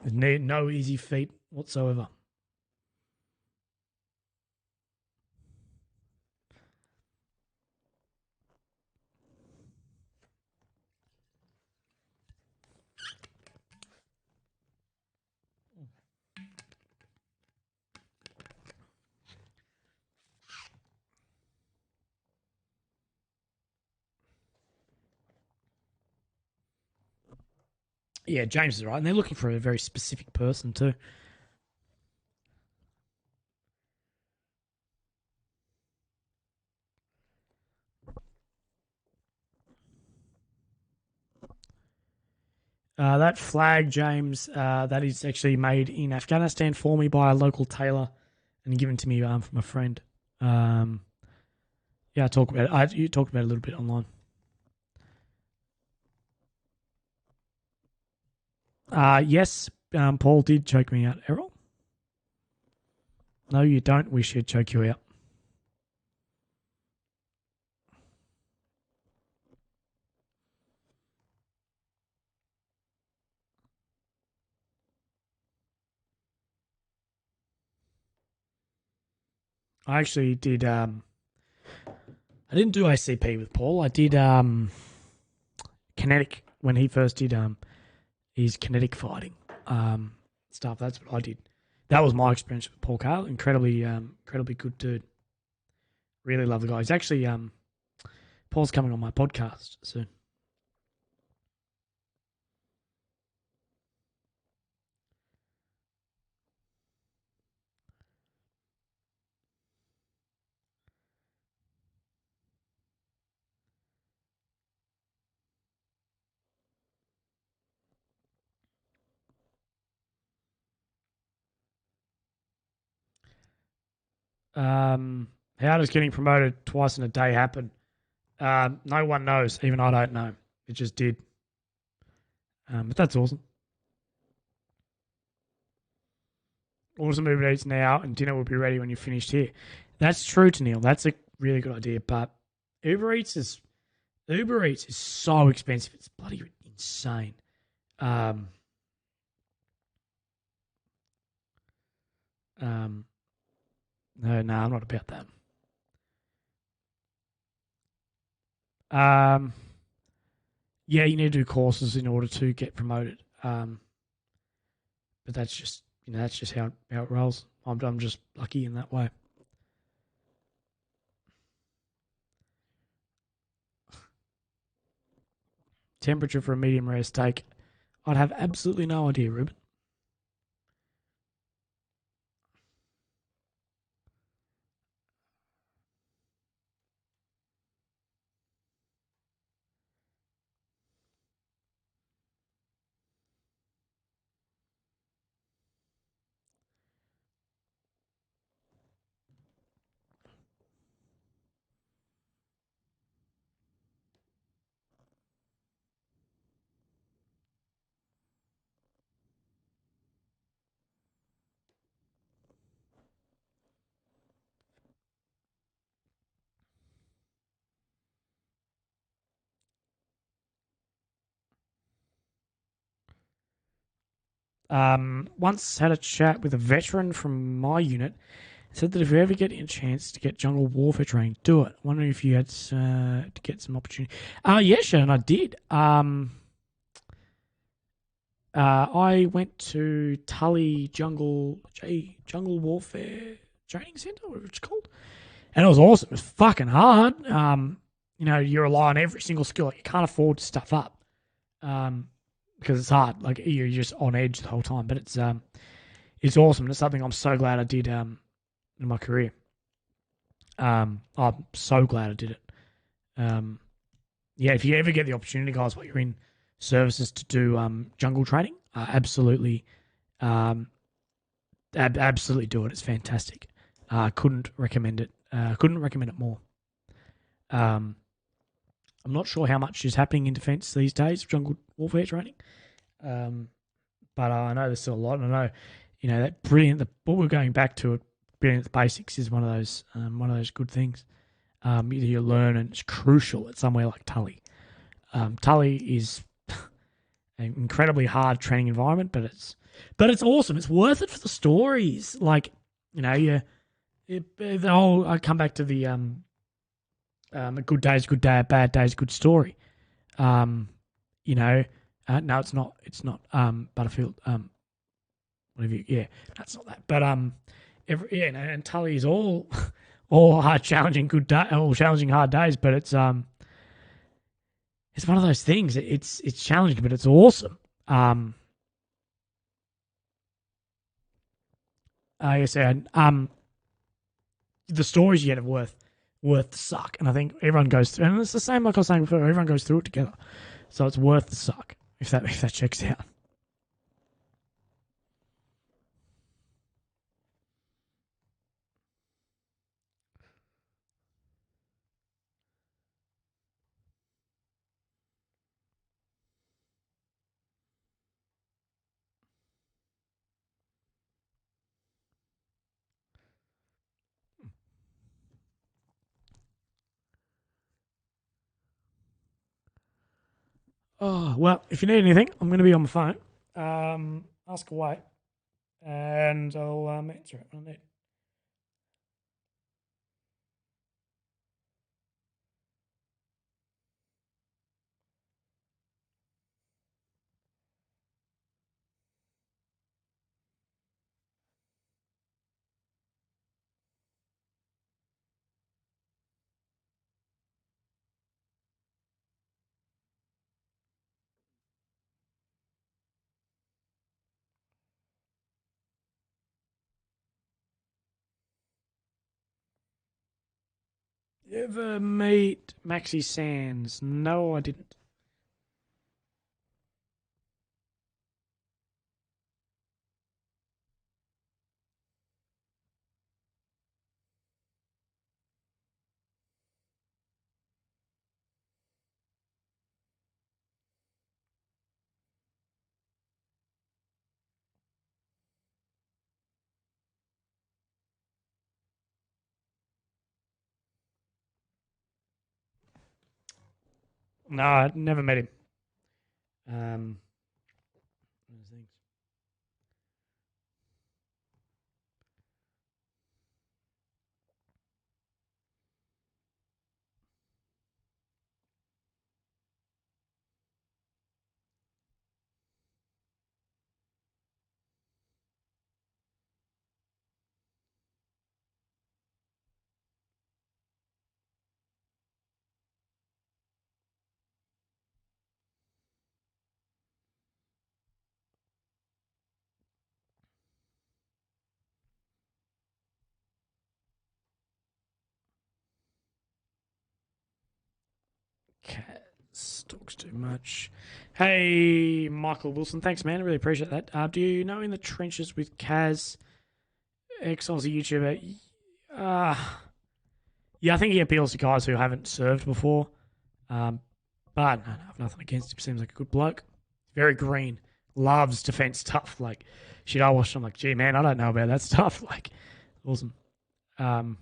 There's no easy feat whatsoever. Yeah, James is right, and they're looking for a very specific person too. That flag, James, that is actually made in Afghanistan for me by a local tailor and given to me from a friend. Yeah, I talk about it. You talked about it a little bit online. Yes, Paul did choke me out. Errol? No, you don't wish he'd choke you out. I actually did. I didn't do ACP with Paul. I did kinetic when he first did his kinetic fighting stuff. That's what I did. That was my experience with Paul Carl. Incredibly good dude. Really love the guy. He's actually Paul's coming on my podcast soon. How does getting promoted twice in a day happen? No one knows. Even I don't know. It just did. But that's awesome. Awesome Uber Eats now, and dinner will be ready when you're finished here. That's true, to Neil. That's a really good idea. But Uber Eats is Uber Eats is so expensive. It's bloody insane. Um, um, no, I'm not about that. Um, yeah, you need to do courses in order to get promoted. But that's just that's just how it rolls. I'm just lucky in that way. Temperature for a medium rare steak, I'd have absolutely no idea, Ruben. Once had a chat with a veteran from my unit. Said that if you ever get a chance to get jungle warfare training, do it. Wondering if you had to get some opportunity. Yeah, Shannon, I did. I went to Tully Jungle Warfare Training Center, whatever it's called, and it was awesome. It was fucking hard. You rely on every single skill. Like, you can't afford to stuff up, um, because it's hard. Like, you're just on edge the whole time. But it's awesome. It's something I'm so glad I did in my career. I'm so glad I did it. Um, yeah, if you ever get the opportunity, guys, while you're in services to do jungle training, absolutely, um, absolutely do it. It's fantastic. Couldn't recommend it. Couldn't recommend it more. Um, I'm not sure how much is happening in defence these days, jungle warfare training. Um, but I know there's still a lot. And I know, that brilliant. What we're going back to, it, brilliant. The basics is one of those good things. You learn, and it's crucial at somewhere like Tully. Tully is an incredibly hard training environment, but it's awesome. It's worth it for the stories. Like, the whole. I come back to a good day's good day, a bad day's good story. Um, no, it's not. It's not. Butterfield. Whatever. Yeah, that's not that. But and Tully is all all hard, challenging good day, all challenging hard days. But it's one of those things. It's challenging, but it's awesome. Like I said, the stories you get are worth the suck, and I think everyone goes through. And it's the same like I was saying before. Everyone goes through it together, so it's worth the suck if that checks out. Oh well, if you need anything, I'm going to be on the phone. Ask away, and I'll answer it when I need. You ever meet Maxi Sands? No, I didn't. No, I never met him. Um, Kaz talks too much. Hey, Michael Wilson. Thanks, man. I really appreciate that. Do you know In the Trenches with Kaz, ex Aussie YouTuber? Uh, yeah, I think he appeals to guys who haven't served before. Um, but no, I have nothing against him. Seems like a good bloke. Very green. Loves defense stuff. Like, shit, I watched him like, gee, man, I don't know about that stuff. Like, awesome. Um,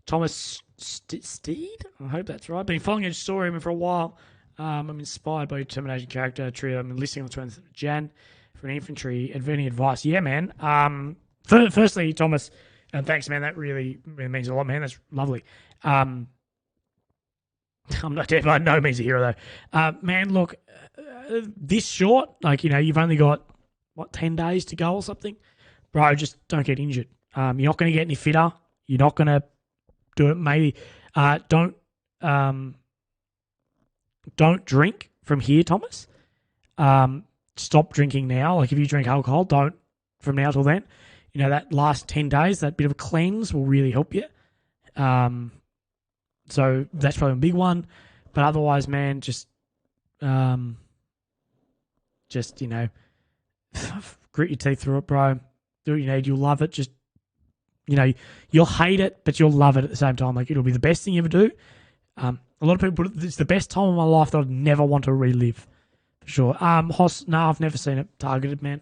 Thomas Steed? I hope that's right. Been following his story for a while. I'm inspired by your termination character trio. I'm listening on the 20th of Jan for an infantry. Any advice? Yeah, man. Firstly, Thomas, thanks, man. That really means a lot, man. That's lovely. I'm not by no means a hero, though. Man, look, this short, like, you've only got, 10 days to go or something? Bro, just don't get injured. You're not going to get any fitter. You're not going to do it. Maybe um, don't drink from here, Thomas. Stop drinking now. Like if you drink alcohol, don't from now till then. That last 10 days, that bit of a cleanse will really help you. So that's probably a big one. But otherwise, man, um, just grit your teeth through it, bro. Do what you need. You'll love it. Just you'll hate it, but you'll love it at the same time. Like it'll be the best thing you ever do. A lot of people put it's the best time of my life that I'd never want to relive. For sure. Hoss, no, I've never seen it targeted, man.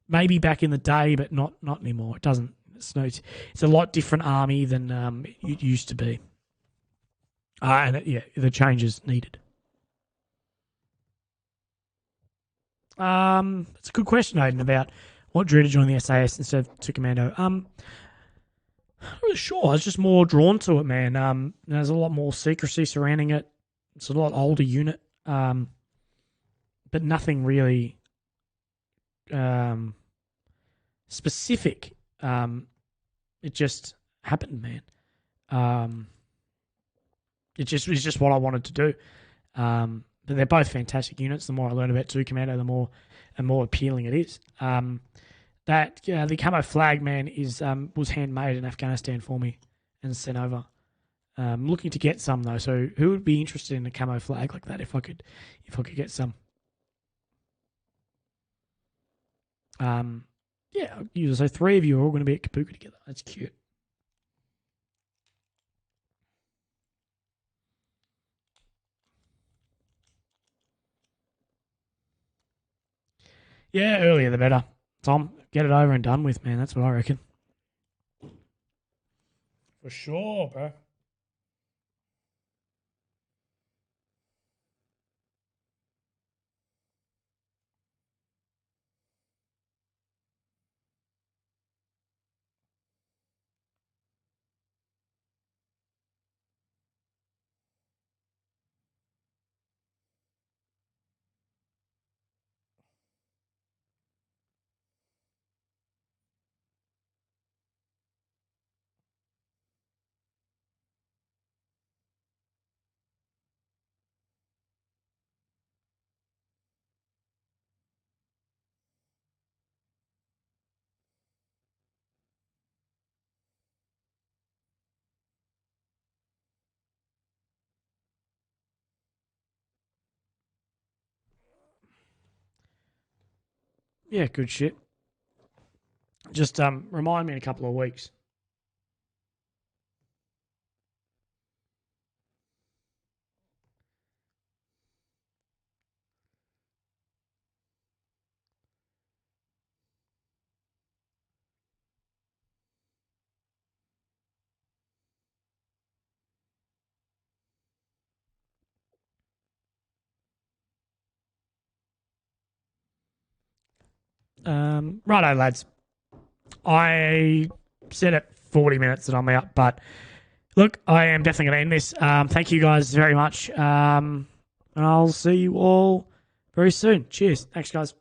Maybe back in the day, but not anymore. It doesn't. It's a lot different army than it used to be. The changes needed. It's a good question, Aiden, about what drew to join the SAS instead of to commando. Not really sure. I was just more drawn to it, man. There's a lot more secrecy surrounding it. It's a lot older unit, but nothing really um, specific. It just happened, man. Um, it's just what I wanted to do. But they're both fantastic units. The more I learn about Two Commando, the more appealing it is. That the camo flag, man, was handmade in Afghanistan for me and sent over. Looking to get some though. So who would be interested in a camo flag like that if I could get some? Yeah, so three of you are all going to be at Kapuka together. That's cute. Yeah, earlier the better. Tom, get it over and done with, man. That's what I reckon. For sure, bro. Yeah, good shit. Just remind me in a couple of weeks. Righto, lads. I said at 40 minutes that I'm out, but look, I am definitely going to end this. Thank you guys very much. And I'll see you all very soon. Cheers. Thanks, guys.